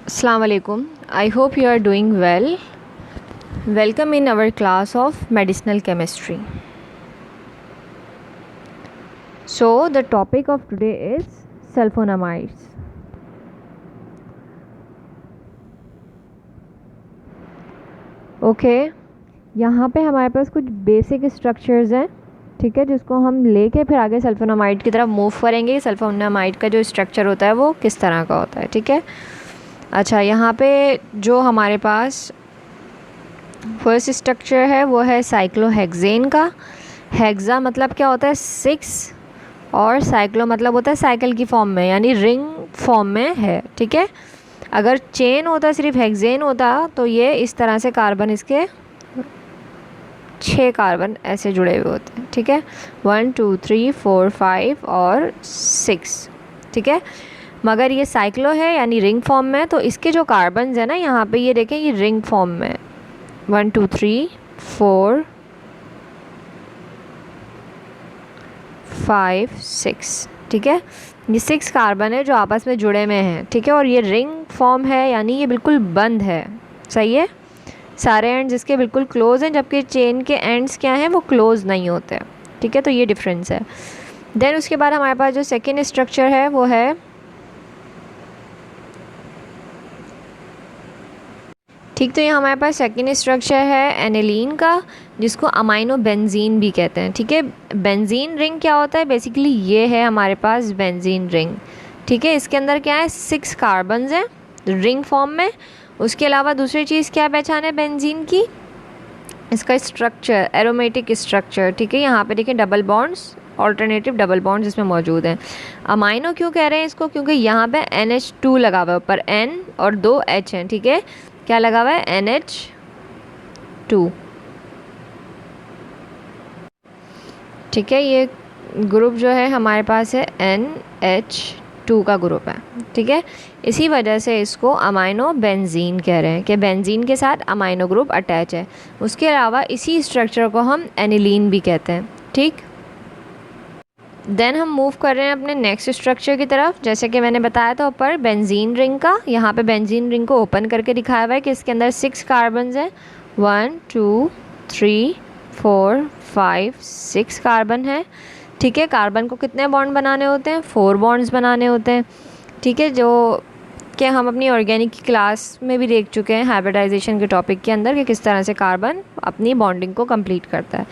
Assalamu alaikum. I hope you are doing well. Welcome in our class of medicinal chemistry. So, the topic of today is sulfonamides. Okay यहाँ पे हमारे पास कुछ basic structures हैं, ठीक है, जिसको हम लेके फिर आगे सल्फोनामाइड की तरफ मूव करेंगे। सल्फोनामाइड का जो स्ट्रक्चर होता है वो किस तरह का होता है, ठीक है। अच्छा, यहाँ पे जो हमारे पास फर्स्ट स्ट्रक्चर है वो है साइक्लोहेक्सेन का। हेक्सा मतलब क्या होता है 6 और साइक्लो मतलब होता है साइकिल की फॉर्म में, यानी रिंग फॉर्म में है, ठीक है। अगर चेन होता सिर्फ हेक्सेन होता तो ये इस तरह से कार्बन इसके 6 कार्बन ऐसे जुड़े हुए होते हैं, ठीक है। 1 2 3 4 5 और 6, ठीक है। मगर ये साइक्लो है यानी रिंग फॉर्म में, तो इसके जो कार्बन्स है ना यहाँ पे ये देखें, ये रिंग फॉर्म में 1 2 3 4 5 6, ठीक है। ये 6 कार्बन है जो आपस में जुड़े हुए हैं, ठीक है। और ये रिंग फॉर्म है यानी ये बिल्कुल बंद है, सही है। सारे एंड्स इसके बिल्कुल क्लोज हैं, जबकि चेन के एंड्स क्या हैं वो क्लोज नहीं होते, ठीक है। तो ये डिफरेंस है। देन उसके बाद हमारे पास जो सेकेंड स्ट्रक्चर है वो है, ठीक, तो ये हमारे पास सेकेंड स्ट्रक्चर है एनिलीन का, जिसको अमाइनो बेंजीन भी कहते हैं, ठीक है। बेंजीन रिंग क्या होता है, बेसिकली ये है हमारे पास बेंजीन रिंग, ठीक है। इसके अंदर क्या है 6 कार्बन्स हैं रिंग फॉर्म में। उसके अलावा दूसरी चीज़ क्या पहचान है बेंजीन की, इसका स्ट्रक्चर, एरोमेटिक स्ट्रक्चर, ठीक है। यहाँ पे देखिए double bonds, alternative double bonds इसमें मौजूद हैं। अमाइनो क्यों कह रहे हैं इसको, क्योंकि यहाँ पे NH2 लगा हुआ है ऊपर, N और 2 H हैं, ठीक है। क्या लगा हुआ है NH2, ठीक है। ये ग्रुप जो है हमारे पास है NH2 का ग्रुप है, ठीक है। इसी वजह से इसको अमाइनो बेंजीन कह रहे हैं कि बेंजीन के साथ अमाइनो ग्रुप अटैच है। उसके अलावा इसी स्ट्रक्चर को हम एनिलीन भी कहते हैं, ठीक। देन हम मूव कर रहे हैं अपने नेक्स्ट स्ट्रक्चर की तरफ। जैसे कि मैंने बताया था ऊपर बेंजीन रिंग का, यहाँ पे बेंजीन रिंग को ओपन करके दिखाया हुआ है कि इसके अंदर 6 कार्बन्स हैं, 1 2 3 4 5 6 कार्बन है, ठीक है। कार्बन को कितने बॉन्ड बनाने होते हैं, 4 बॉन्ड्स बनाने होते हैं, ठीक है। जो कि हम अपनी ऑर्गेनिक की क्लास में भी देख चुके हैं हाइब्रिडाइजेशन के टॉपिक के अंदर, कि किस तरह से कार्बन अपनी बॉन्डिंग को कंप्लीट करता है,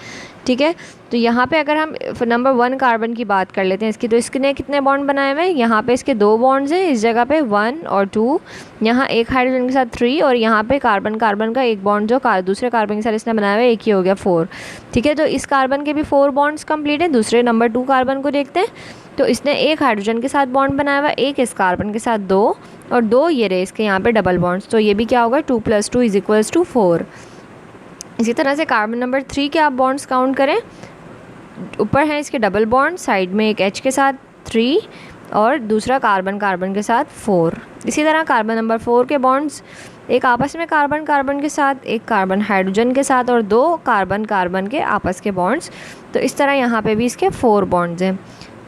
ठीक है। तो यहाँ पे अगर हम नंबर 1 कार्बन की बात कर लेते हैं इसकी, तो इसने कितने बॉन्ड बनाए हुए हैं, यहाँ पे इसके 2 बॉन्ड्स हैं, इस जगह पे 1 और 2, यहाँ एक हाइड्रोजन के साथ 3, और यहाँ पे कार्बन कार्बन का एक बॉन्ड जो दूसरे कार्बन के साथ इसने बनाया हुआ है, एक ही हो गया 4, ठीक है। तो इस कार्बन के भी 4 बॉन्ड्स कंप्लीट हैं। दूसरे नंबर 2 कार्बन को देखते हैं, तो इसने एक हाइड्रोजन के साथ बॉन्ड बनाया हुआ है, एक इस कार्बन के साथ 2, और 2 ये रहे इसके यहाँ पे डबल बॉन्ड्स, तो ये भी क्या होगा 2 + 2 = 4। इसी तरह से कार्बन नंबर 3 के आप बॉन्ड्स काउंट करें, ऊपर है इसके डबल बॉन्ड, साइड में एक H के साथ 3 और दूसरा कार्बन कार्बन के साथ 4। इसी तरह कार्बन नंबर 4 के बॉन्ड्स, एक आपस में कार्बन कार्बन के साथ, एक कार्बन हाइड्रोजन के साथ, और 2 कार्बन कार्बन के आपस के बॉन्ड्स। तो इस तरह यहाँ पे भी इसके 4 बॉन्ड्स हैं।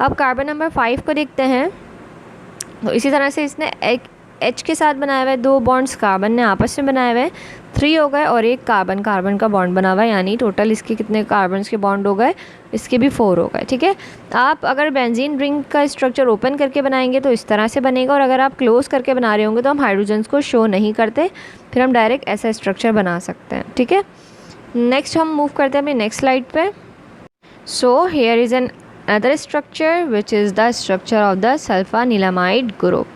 अब कार्बन नंबर 5 को देखते हैं, तो इसी तरह से इसने एक H के साथ बनाया हुआ है, 2 बॉन्ड्स कार्बन ने आपस में बनाए हुए हैं, 3 हो गए, और एक कार्बन कार्बन का बॉन्ड बना हुआ है, यानी टोटल इसके कितने कार्बन्स के बॉन्ड हो गए, इसके भी 4 हो गए, ठीक है। आप अगर बेंजीन रिंग का स्ट्रक्चर ओपन करके बनाएंगे तो इस तरह से बनेगा, और अगर आप क्लोज करके बना रहे होंगे तो हम हाइड्रोजन्स को शो नहीं करते, फिर हम डायरेक्ट ऐसा स्ट्रक्चर बना सकते हैं, ठीक है। नेक्स्ट हम मूव करते हैं अपनी नेक्स्ट स्लाइड पे। So here is another structure which is the structure of the sulphanilamide group.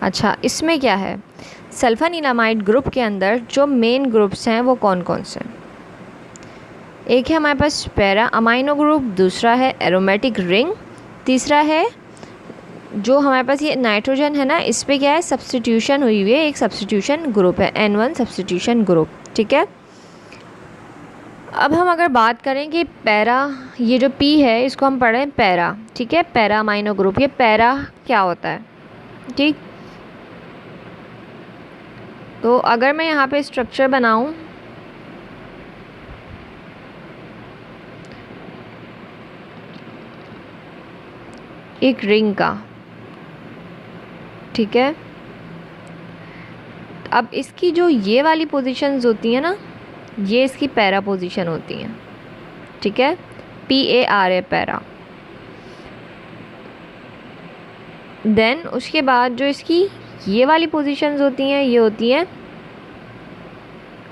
अच्छा, इसमें क्या है, सल्फानिलामाइड ग्रुप के अंदर जो मेन ग्रुप्स हैं वो कौन कौन से हैं। एक है हमारे पास पैरा अमाइनो ग्रुप, दूसरा है एरोमेटिक रिंग, तीसरा है जो हमारे पास ये नाइट्रोजन है ना, इस पर क्या है सब्स्टिट्यूशन हुई हुई है, एक सब्स्टिट्यूशन ग्रुप है, N1 सब्स्टिट्यूशन ग्रुप, ठीक है। अब हम अगर बात करें कि पैरा, ये जो P है इसको हम पढ़ रहे हैं पैरा, ठीक है, पैरा अमाइनो ग्रुप, ये पैरा क्या होता है, ठीक। तो अगर मैं यहाँ पे स्ट्रक्चर बनाऊँ, एक रिंग का, ठीक है। अब इसकी जो ये वाली पोजीशंस होती हैं ना, ये इसकी पैरा पोजीशन होती हैं, ठीक है, PARA पैरा। देन उसके बाद जो इसकी ये वाली पोजीशंस होती हैं, ये होती हैं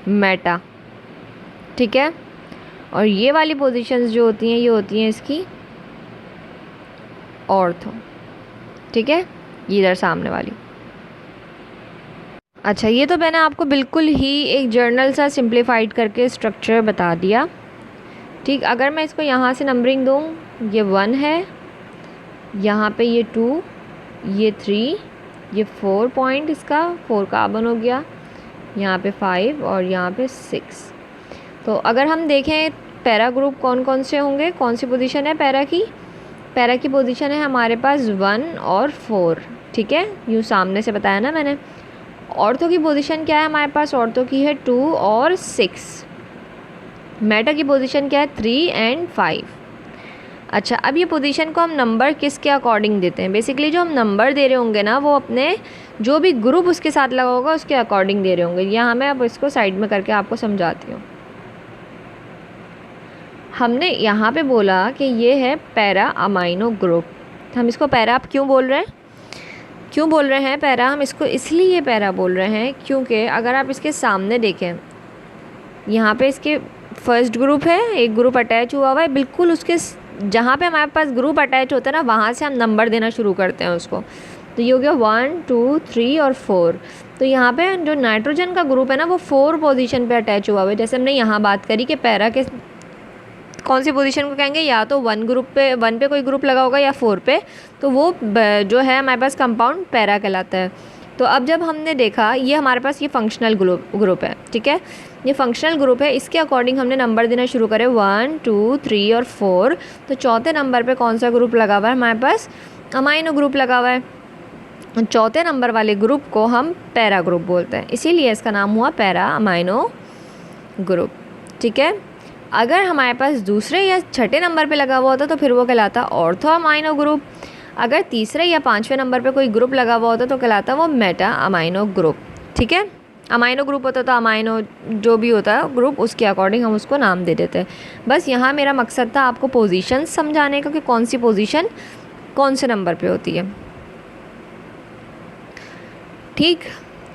मेटा, ठीक है। और ये वाली पोजीशंस जो होती हैं, ये होती हैं इसकी ऑर्थो, ठीक है, ये इधर सामने वाली। अच्छा, ये तो मैंने आपको बिल्कुल ही एक जर्नल सा सिंप्लीफाइड करके स्ट्रक्चर बता दिया, ठीक। अगर मैं इसको यहाँ से नंबरिंग दूँ, ये 1 है, यहाँ पे ये 2, ये 3, ये 4 पॉइंट, इसका 4 कार्बन हो गया, यहाँ पे 5 और यहाँ पे 6। तो अगर हम देखें पैरा ग्रुप कौन कौन से होंगे, कौन सी पोजीशन है पैरा की, पैरा की पोजीशन है हमारे पास 1 और 4, ठीक है, यूँ सामने से बताया ना मैंने। ऑर्थो की पोजीशन क्या है हमारे पास, ऑर्थो की है 2 और 6। मेटा की पोजीशन क्या है, 3 एंड 5। अच्छा, अब ये पोजीशन को हम नंबर किसके अकॉर्डिंग देते हैं, बेसिकली जो हम नंबर दे रहे होंगे ना, वो अपने जो भी ग्रुप उसके साथ लगा होगा उसके अकॉर्डिंग दे रहे होंगे। यहाँ मैं अब इसको साइड में करके आपको समझाती हूँ। हमने यहाँ पे बोला कि ये है पैरा अमाइनो ग्रुप। हम इसको पैरा आप क्यों बोल रहे हैं, क्यों बोल रहे हैं पैरा, हम इसको इसलिए पैरा बोल रहे हैं क्योंकि अगर आप इसके सामने देखें, यहाँ पे इसके फर्स्ट ग्रुप है, एक ग्रुप अटैच हुआ हुआ है, बिल्कुल उसके जहाँ पे हमारे पास ग्रुप अटैच होता है ना, वहाँ से हम नंबर देना शुरू करते हैं उसको। तो ये हो गया 1 2 3 और 4। तो यहाँ पे जो नाइट्रोजन का ग्रुप है ना, वो 4 पोजीशन पे अटैच हुआ हुआ है। जैसे हमने यहाँ बात करी कि पैरा के कौन सी पोजीशन को कहेंगे, या तो 1 पे कोई ग्रुप लगा होगा या 4 पे, तो वो जो है हमारे पास कंपाउंड पैरा कहलाता है। तो अब जब हमने देखा ये हमारे पास ये फंक्शनल ग्रुप है, ठीक है, ये फंक्शनल ग्रुप है, इसके अकॉर्डिंग हमने नंबर देना शुरू करे 1 2 3 और 4। तो चौथे नंबर पे कौन सा ग्रुप लगा हुआ है हमारे पास, अमाइनो ग्रुप लगा हुआ है। चौथे नंबर वाले ग्रुप को हम पैरा ग्रुप बोलते हैं, इसीलिए इसका नाम हुआ पैरा अमाइनो ग्रुप, ठीक है। अगर हमारे पास दूसरे या छठे नंबर पे लगा हुआ होता तो फिर वो कहलाता ऑर्थो अमाइनो ग्रुप। अगर तीसरे या पाँचवें नंबर पे कोई ग्रुप लगा हुआ होता तो कहलाता वो मेटा अमाइनो ग्रुप, ठीक है। अमाइनो ग्रुप होता तो अमाइनो जो भी होता है ग्रुप, उसके अकॉर्डिंग हम उसको नाम दे देते हैं। बस यहाँ मेरा मकसद था आपको पोजीशन समझाने का कि कौन सी पोजीशन कौन से नंबर पे होती है, ठीक।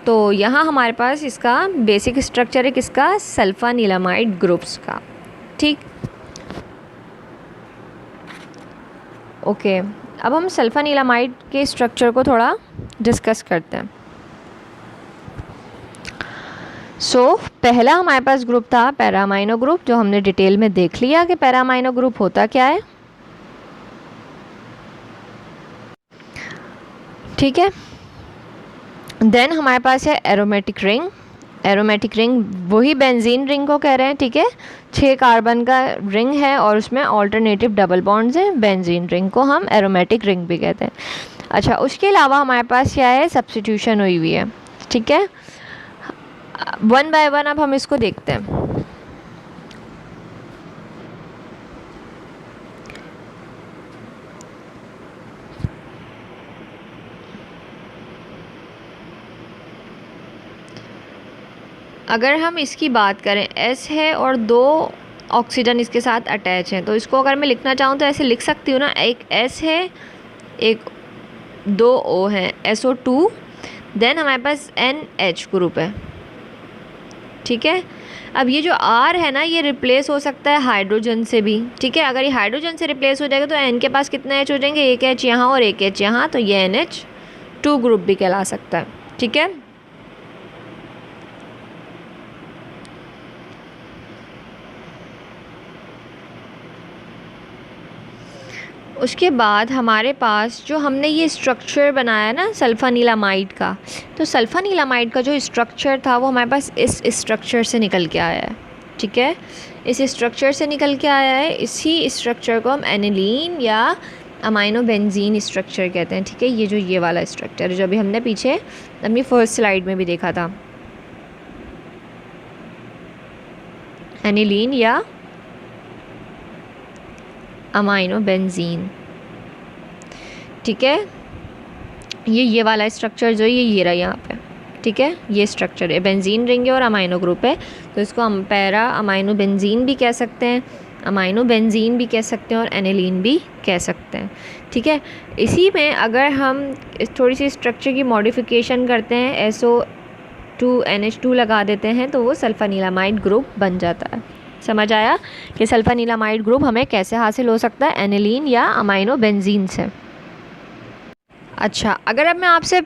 तो यहाँ हमारे पास इसका बेसिक स्ट्रक्चर है किसका, सल्फानिलामाइड ग्रुप्स का, ठीक। ओके, अब हम सल्फानिलामाइड के स्ट्रक्चर को थोड़ा डिस्कस करते हैं। पहला हमारे पास ग्रुप था पैरा अमाइनो ग्रुप, जो हमने डिटेल में देख लिया कि पैरा अमाइनो ग्रुप होता क्या है, ठीक है। देन हमारे पास है एरोमेटिक रिंग। एरोमेटिक रिंग वही बेंजीन रिंग को कह रहे हैं, ठीक है। 6 कार्बन का रिंग है और उसमें ऑल्टरनेटिव डबल बॉन्ड्स हैं, बेंजीन रिंग को हम एरोमेटिक रिंग भी कहते हैं। अच्छा, उसके अलावा हमारे पास क्या है, सब्स्टिट्यूशन हुई हुई है, ठीक है। 1 बाय 1 अब हम इसको देखते हैं। अगर हम इसकी बात करें, S है और 2 ऑक्सीजन इसके साथ अटैच हैं, तो इसको अगर मैं लिखना चाहूँ तो ऐसे लिख सकती हूँ ना, एक S है, एक 2 O हैं, SO2। देन हमारे पास NH ग्रुप है, ठीक है। अब ये जो R है ना, ये रिप्लेस हो सकता है हाइड्रोजन से भी, ठीक है। अगर ये हाइड्रोजन से रिप्लेस हो जाएगा तो N के पास कितने H हो जाएंगे, एक H यहाँ और एक H यहाँ, तो ये NH2 ग्रुप भी कहला सकता है, ठीक है। उसके बाद हमारे पास जो हमने ये स्ट्रक्चर बनाया ना सल्फानिलामाइड का, तो सल्फानिलामाइड का जो स्ट्रक्चर था वो हमारे पास इस स्ट्रक्चर से निकल के आया है, ठीक है। इस स्ट्रक्चर से निकल के आया है, इसी स्ट्रक्चर को हम एनिलीन या अमाइनो बेंजीन स्ट्रक्चर कहते हैं, ठीक है। ये जो ये वाला स्ट्रक्चर जो अभी हमने पीछे अपनी फर्स्ट स्लाइड में भी देखा था, एनिलीन या अमाइनो बेंजीन, ठीक है। ये वाला स्ट्रक्चर जो है ये रहा यहाँ पे, ठीक है, ये स्ट्रक्चर है, बेंजीन रिंग है और अमाइनो ग्रुप है, तो इसको हम पैरा अमाइनो बेंजीन भी कह सकते हैं, अमाइनो बेंजीन भी कह सकते हैं और एनिलीन भी कह सकते हैं, ठीक है। इसी में अगर हम थोड़ी सी स्ट्रक्चर की मॉडिफिकेशन करते हैं, SO2NH2 लगा देते हैं तो वो सल्फानीलामाइड ग्रुप बन जाता है। समझ आया कि सल्फानीलामाइड ग्रुप हमें कैसे हासिल हो सकता है, एनिलीन या अमाइनो बेंजीन से। अच्छा, अगर अब मैं आपसे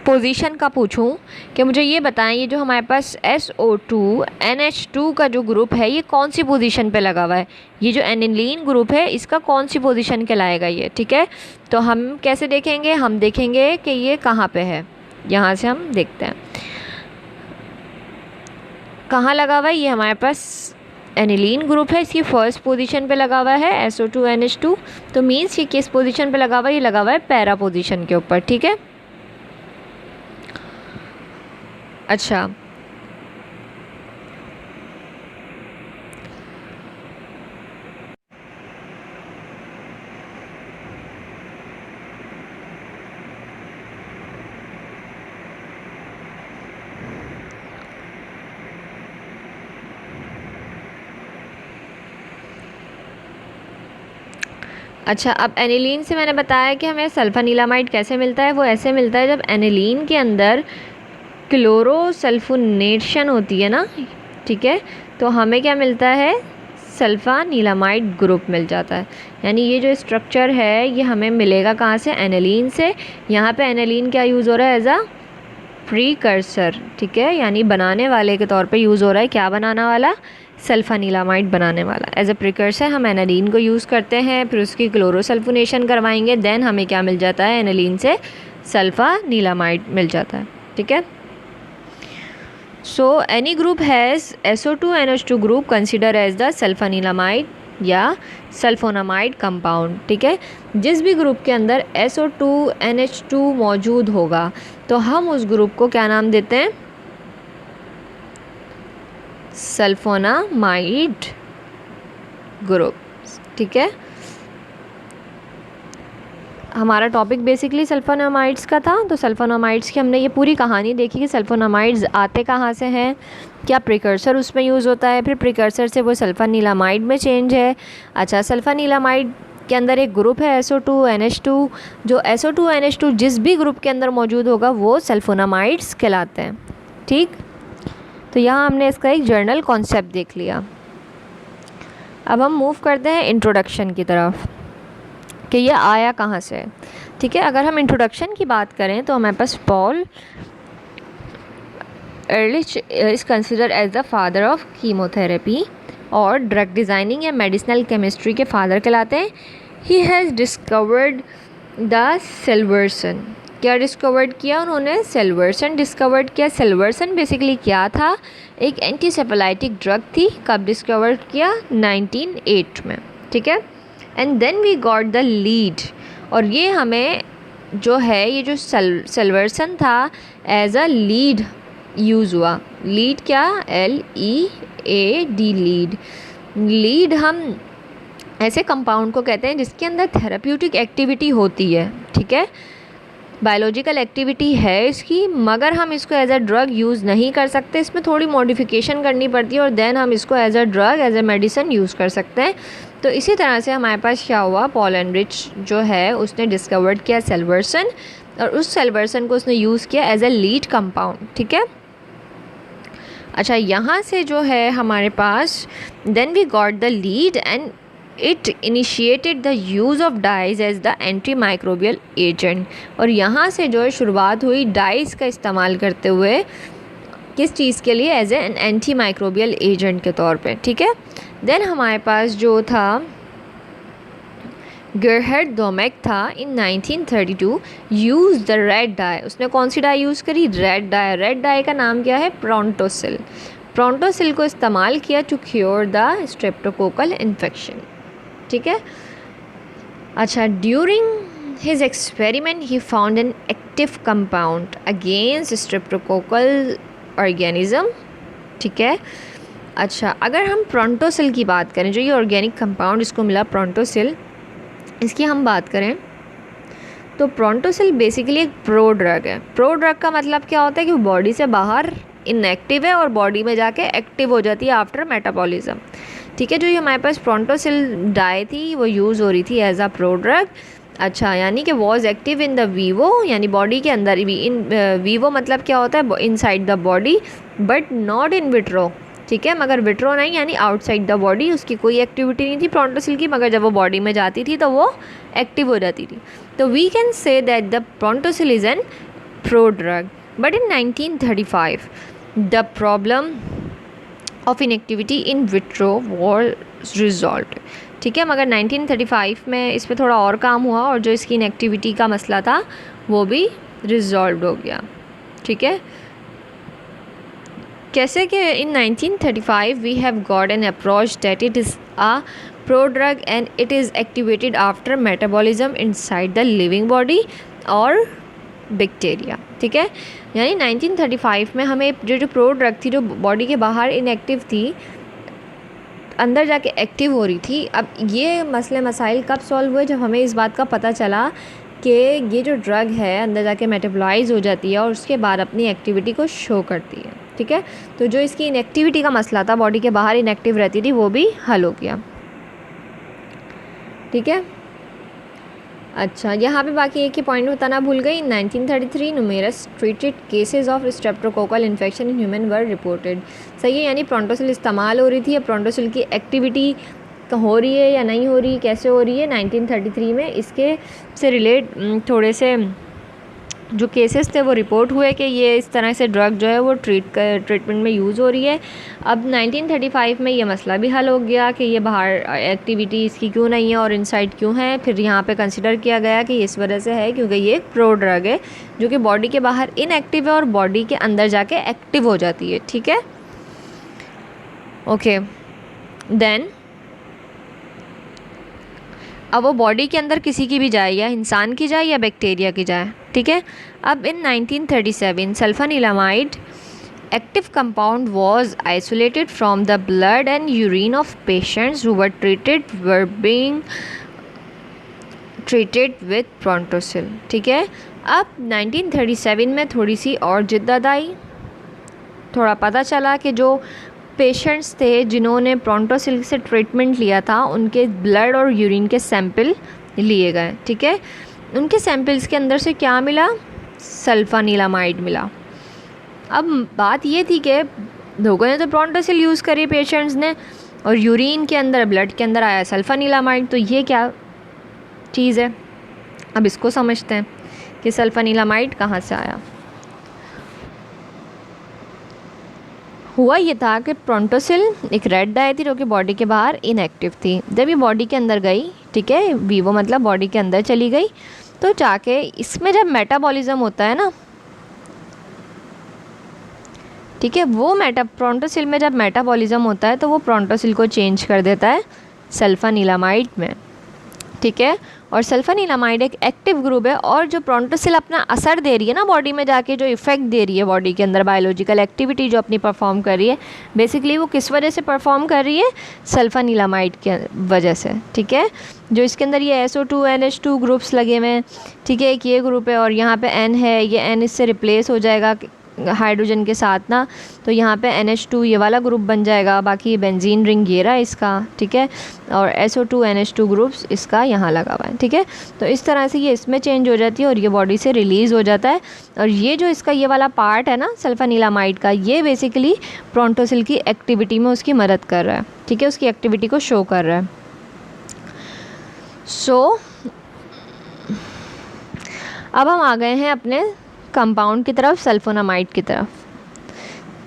पोजीशन का पूछूं कि मुझे ये बताएं, ये जो हमारे पास SO2NH2 का जो ग्रुप है ये कौन सी पोजीशन पे लगा हुआ है, ये जो एनिलीन ग्रुप है इसका कौन सी पोजीशन कहलाएगा ये, ठीक है। तो हम कैसे देखेंगे, हम देखेंगे कि ये कहाँ पे है, यहाँ से हम देखते हैं कहाँ लगा हुआ है। ये हमारे पास एनिलीन ग्रुप है, इसकी फर्स्ट पोजीशन पे लगा हुआ है SO2NH2, तो मीन्स ये किस पोजीशन पे लगा हुआ है, ये लगा हुआ है पैरा पोजीशन के ऊपर, ठीक है। अच्छा, अच्छा, अब एनिलीन से मैंने बताया कि हमें सल्फानीलामाइड कैसे मिलता है, वो ऐसे मिलता है जब एनिलीन के अंदर क्लोरोसल्फोनेशन होती है ना, ठीक है, तो हमें क्या मिलता है, सल्फानीलामाइड ग्रुप मिल जाता है। यानी ये जो स्ट्रक्चर है ये हमें मिलेगा कहाँ से, एनिलीन से। यहाँ पे एनिलीन क्या यूज़ हो रहा है, एज अ प्रीकर्सर, ठीक है, यानी बनाने वाले के तौर पे यूज़ हो रहा है, क्या बनाना वाला, सल्फानीलामाइड बनाने वाला। एज अ प्रिकर्सर हम एनालीन को यूज़ करते हैं, फिर उसकी क्लोरोसल्फोनेशन करवाएंगे, देन हमें क्या मिल जाता है, एनालीन से सल्फानीलामाइड मिल जाता है, ठीक है। So any group has SO2NH2 group consider as the sulphanilamide या सल्फोनामाइड कंपाउंड, ठीक है। जिस भी ग्रुप के अंदर SO2NH2 मौजूद होगा तो हम उस ग्रुप को क्या नाम देते हैं, सल्फोनामाइड ग्रुप, ठीक है। हमारा टॉपिक बेसिकली सल्फोनामाइड्स का था, तो सल्फोनामाइड्स की हमने ये पूरी कहानी देखी कि सल्फोनामाइड्स आते कहाँ से हैं, क्या प्रिकर्सर उसमें यूज़ होता है, फिर प्रिकर्सर से वो सल्फानीलामाइड में चेंज है। अच्छा, सल्फानीलामाइड के अंदर एक ग्रुप है SO2NH2, जो SO2NH2 जिस भी ग्रुप के अंदर मौजूद होगा वो सल्फोनामाइड्स कहलाते हैं, ठीक। तो यहाँ हमने इसका एक जर्नल कॉन्सेप्ट देख लिया। अब हम मूव करते हैं इंट्रोडक्शन की तरफ कि ये आया कहाँ से, ठीक है। अगर हम इंट्रोडक्शन की बात करें तो हमारे पास Paul Ehrlich is consider as the father of chemotherapy और ड्रग डिज़ाइनिंग या मेडिसिनल केमिस्ट्री के फादर कहलाते हैं। He has discovered the Salvarsan, क्या डिस्कवर्ड किया उन्होंने, सेल्वर्सन डिस्कवर्ड किया। सेल्वर्सन बेसिकली क्या था, एक एंटीसेफेलाइटिक ड्रग थी। कब डिस्कवर किया, 1908 में, ठीक है। And then we got the lead, और ये हमें जो है ये जो सेल्वर्सन था एज अ लीड यूज़ हुआ। लीड क्या, LEAD लीड। लीड हम ऐसे कंपाउंड को कहते हैं जिसके अंदर थेराप्यूटिक एक्टिविटी होती है, ठीक है, बायोलॉजिकल एक्टिविटी है इसकी, मगर हम इसको एज अ ड्रग यूज़ नहीं कर सकते, इसमें थोड़ी मॉडिफिकेशन करनी पड़ती है और देन हम इसको as a drug, as a medicine use कर सकते हैं। तो इसी तरह से हमारे पास क्या हुआ, पॉल एनरिच जो है उसने डिस्कवर्ड किया सेल्वर्सन, और उस सेल्वर्सन को उसने यूज़ किया एज अ लीड कंपाउंड, ठीक है। अच्छा, यहाँ से जो है हमारे पास then we got the lead and it initiated the use of dyes as the anti microbial agent, और यहाँ से जो है शुरुआत हुई डाइज का इस्तेमाल करते हुए, किस चीज़ के लिए, as an anti microbial agent के तौर पे, ठीक है। देन हमारे पास जो था गेरहार्ड डोमेक था, in 1932 use the red dye, उसने कौन सी डाई यूज़ करी, रेड डाई। रेड डाई का नाम क्या है, प्रोंटोसिल। प्रोंटोसिल को इस्तेमाल किया to cure the streptococcal infection, ठीक है। अच्छा, during his experiment he found an active compound against streptococcal organism, ठीक है। अच्छा, अगर हम प्रोंटोसिल की बात करें, जो ये ऑर्गेनिक कंपाउंड इसको मिला प्रोंटोसिल, इसकी हम बात करें तो प्रोटोसिल बेसिकली एक प्रो ड्रग है। प्रो ड्रग का मतलब क्या होता है कि वो बॉडी से बाहर इनएक्टिव है और बॉडी में जाके एक्टिव हो जाती है आफ्टर मेटाबॉलिज्म। ठीक है, जो ये हमारे पास प्रोटोसिल डाई थी वो यूज़ हो रही थी एज अ प्रो ड्रग। अच्छा, यानी कि was active in the Vivo, यानी बॉडी के अंदर भी। इन वीवो मतलब क्या होता है, inside the body, but not in vitro. ठीक है, मगर विट्रो नहीं, यानी आउटसाइड द बॉडी उसकी कोई एक्टिविटी नहीं थी प्रोटोसिल की, मगर जब वो बॉडी में जाती थी तो वो एक्टिव हो जाती थी। तो we can say that the Prontosil is an pro drug. But in 1935 the problem of inactivity in vitro was resolved. ठीक है, मगर 1935 में इस पर थोड़ा और काम हुआ और जो इसकी इनएक्टिविटी का मसला था वो भी रिजॉल्व हो गया। ठीक है, कैसे कि in 1935 we have got an approach that it is a pro drug and it is activated after metabolism inside the living body और बैक्टीरिया। ठीक है, यानी 1935 में हमें जो प्रो ड्रग थी जो बॉडी के बाहर इनएक्टिव थी, अंदर जाके एक्टिव हो रही थी। अब ये मसले मसाइल कब सॉल्व हुए, जब हमें इस बात का पता चला कि ये जो ड्रग है अंदर जाके मेटाबॉलाइज हो जाती है और उसके बाद अपनी एक्टिविटी को शो करती है। ठीक है, तो जो इसकी इनएक्टिविटी का मसला था, बॉडी के बाहर इनएक्टिव रहती थी, वो भी हल हो गया। ठीक है, अच्छा, यहाँ पे बाकी एक ही पॉइंट बताना भूल गई। 1933 numerous treated cases of streptococcal infection in human were reported. सही है, यानी प्रोटोसिल इस्तेमाल हो रही थी, या प्रोटोसिल की एक्टिविटी हो रही है या नहीं हो रही, कैसे हो रही है 1933 में, इसके से रिलेट थोड़े से जो केसेस थे वो रिपोर्ट हुए कि ये इस तरह से ड्रग जो है वो ट्रीटमेंट में यूज़ हो रही है। अब 1935 में ये मसला भी हल हो गया कि ये बाहर एक्टिविटी इसकी क्यों नहीं है और इनसाइड क्यों है। फिर यहाँ पे कंसिडर किया गया कि इस वजह से है क्योंकि ये एक प्रो ड्रग है जो कि बॉडी के बाहर इनएक्टिव है और बॉडी के अंदर जाके एक्टिव हो जाती है। ठीक है, ओके, देन अब वो बॉडी के अंदर किसी की भी जाए, या इंसान की जाए या बैक्टीरिया की जाए। ठीक है, अब इन 1937 सल्फानिलामाइड active compound was isolated from the blood and urine of patients who were being treated with Prontosil। ठीक है, अब 1937 में थोड़ी सी और जिद्दत आई, थोड़ा पता चला कि जो पेशेंट्स थे जिन्होंने प्रोटोसिल से ट्रीटमेंट लिया था उनके ब्लड और यूरिन के सैंपल लिए गए। ठीक है, उनके सैंपल्स के अंदर से क्या मिला, सल्फानिलामाइड मिला। अब बात ये थी कि लोगों ने तो प्रोटोसिल यूज़ करी पेशेंट्स ने, और यूरिन के अंदर ब्लड के अंदर आया सल्फानिलामाइड, तो ये क्या चीज़ है। अब इसको समझते हैं कि सल्फानिलामाइड कहाँ से आया। हुआ ये था कि प्रोटोसिल एक रेड डाई थी जो कि बॉडी के बाहर इनएक्टिव थी। जब ये बॉडी के अंदर गई, ठीक है, वीवो मतलब बॉडी के अंदर चली गई, तो जाके इसमें जब मेटाबॉलिज्म होता है ना, ठीक है, वो प्रोटोसिल में जब मेटाबॉलिज्म होता है तो वो प्रोटोसिल को चेंज कर देता है सल्फानिलामाइड में। ठीक है, और सल्फानिलामाइड एक एक्टिव ग्रुप है, और जो प्रोटोसिल अपना असर दे रही है ना बॉडी में जाके, जो इफ़ेक्ट दे रही है बॉडी के अंदर, बायोलॉजिकल एक्टिविटी जो अपनी परफॉर्म कर रही है, बेसिकली वो किस वजह से परफॉर्म कर रही है, सल्फानिलामाइड के वजह से। ठीक है, जो इसके अंदर ये SO2 NH2 ग्रुप्स लगे हुए हैं, ठीक है, एक ये ग्रुप है और यहाँ पे N है, ये N इससे रिप्लेस हो जाएगा हाइड्रोजन के साथ ना, तो यहाँ पे NH2 ये वाला ग्रुप बन जाएगा, बाकी बेंजीन रिंग ये रहा इसका। ठीक है, और SO2 NH2 ग्रुप्स इसका यहाँ लगा हुआ है। ठीक है, तो इस तरह से ये इसमें चेंज हो जाती है और ये बॉडी से रिलीज़ हो जाता है, और ये जो इसका ये वाला पार्ट है ना सल्फानिलामाइड का, ये बेसिकली प्रोटोसिल की एक्टिविटी में उसकी मदद कर रहा है। ठीक है, उसकी एक्टिविटी को शो कर रहा है। अब हम आ गए हैं अपने कंपाउंड की तरफ, सल्फोनामाइड की तरफ,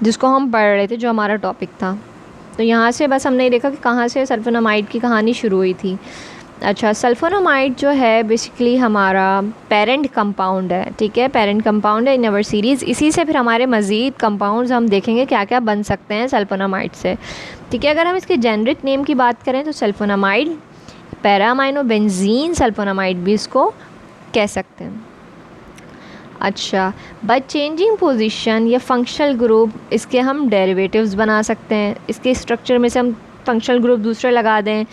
जिसको हम पढ़ रहे थे, जो हमारा टॉपिक था। तो यहाँ से बस हमने देखा कि कहाँ से सल्फोनामाइड की कहानी शुरू हुई थी। अच्छा, सल्फोनामाइड जो है बेसिकली हमारा पेरेंट कंपाउंड है। ठीक है, पेरेंट कंपाउंड है इन अवर सीरीज़। इसी से फिर हमारे मज़ीद कंपाउंड्स हम देखेंगे क्या क्या बन सकते हैं सल्फोनामाइड से। ठीक है, अगर हम इसके जेनरिक नेम की बात करें तो सल्फोनामाइड, पैरामाइनो बेंजीन सल्फोनामाइड भी इसको कह सकते हैं। अच्छा, बाय चेंजिंग पोजीशन या फंक्शनल ग्रुप इसके हम डेरिवेटिव्स बना सकते हैं। इसके स्ट्रक्चर में से हम फंक्शनल ग्रुप दूसरे लगा दें,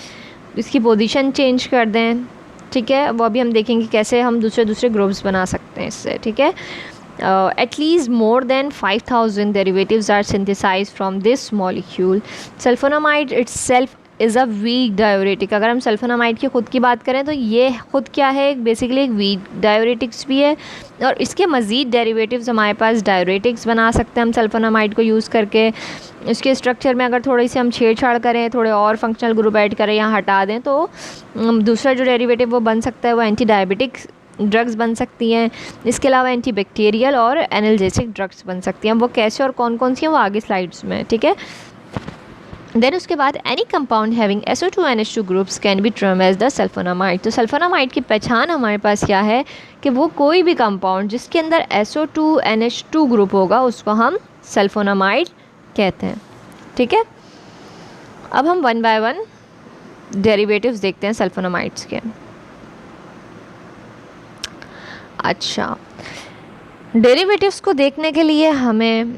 इसकी पोजीशन चेंज कर दें, ठीक है, वो अभी हम देखेंगे कैसे हम दूसरे दूसरे ग्रुप्स बना सकते हैं इससे, ठीक है। At least more than 5,000 derivatives are synthesized from this molecule. Sulfonamide itself is a week diuretic. अगर हम सल्फोनामाइड की ख़ुद की बात करें तो ये ख़ुद क्या है, बेसिकली एक वीक डायोरेटिक्स भी है, और इसके मज़ीद डेरिवेटिव्स हमारे पास डायोरेटिक्स बना सकते हैं हम सल्फोनामाइड को यूज़ करके। इसके स्ट्रक्चर में अगर थोड़ी सी हम छेड़छाड़ करें, थोड़े और फंक्शनल ग्रुप ऐड करें या हटा दें, तो दूसरा जो डेरिवेटिव वो बन सकता है वो एंटी डायबिटिक ड्रग्स बन सकती हैं। इसके अलावा एंटी बैक्टीरियल और एनाल्जेसिक ड्रग्स बन सकती हैं। वो कैसे और कौन कौन सी हैं वो आगे स्लाइड्स में, ठीक है। देन उसके बाद any compound having SO2NH2 groups can be term as the sulfonamide. तो सल्फोनामाइड की पहचान हमारे पास क्या है कि वो कोई भी कंपाउंड जिसके अंदर SO2NH2 ग्रुप होगा उसको हम सल्फोनामाइड कहते हैं, ठीक है। अब हम 1 बाय 1 डेरिवेटिव्स देखते हैं सल्फोनामाइड्स के। अच्छा, डेरिवेटिव्स को देखने के लिए हमें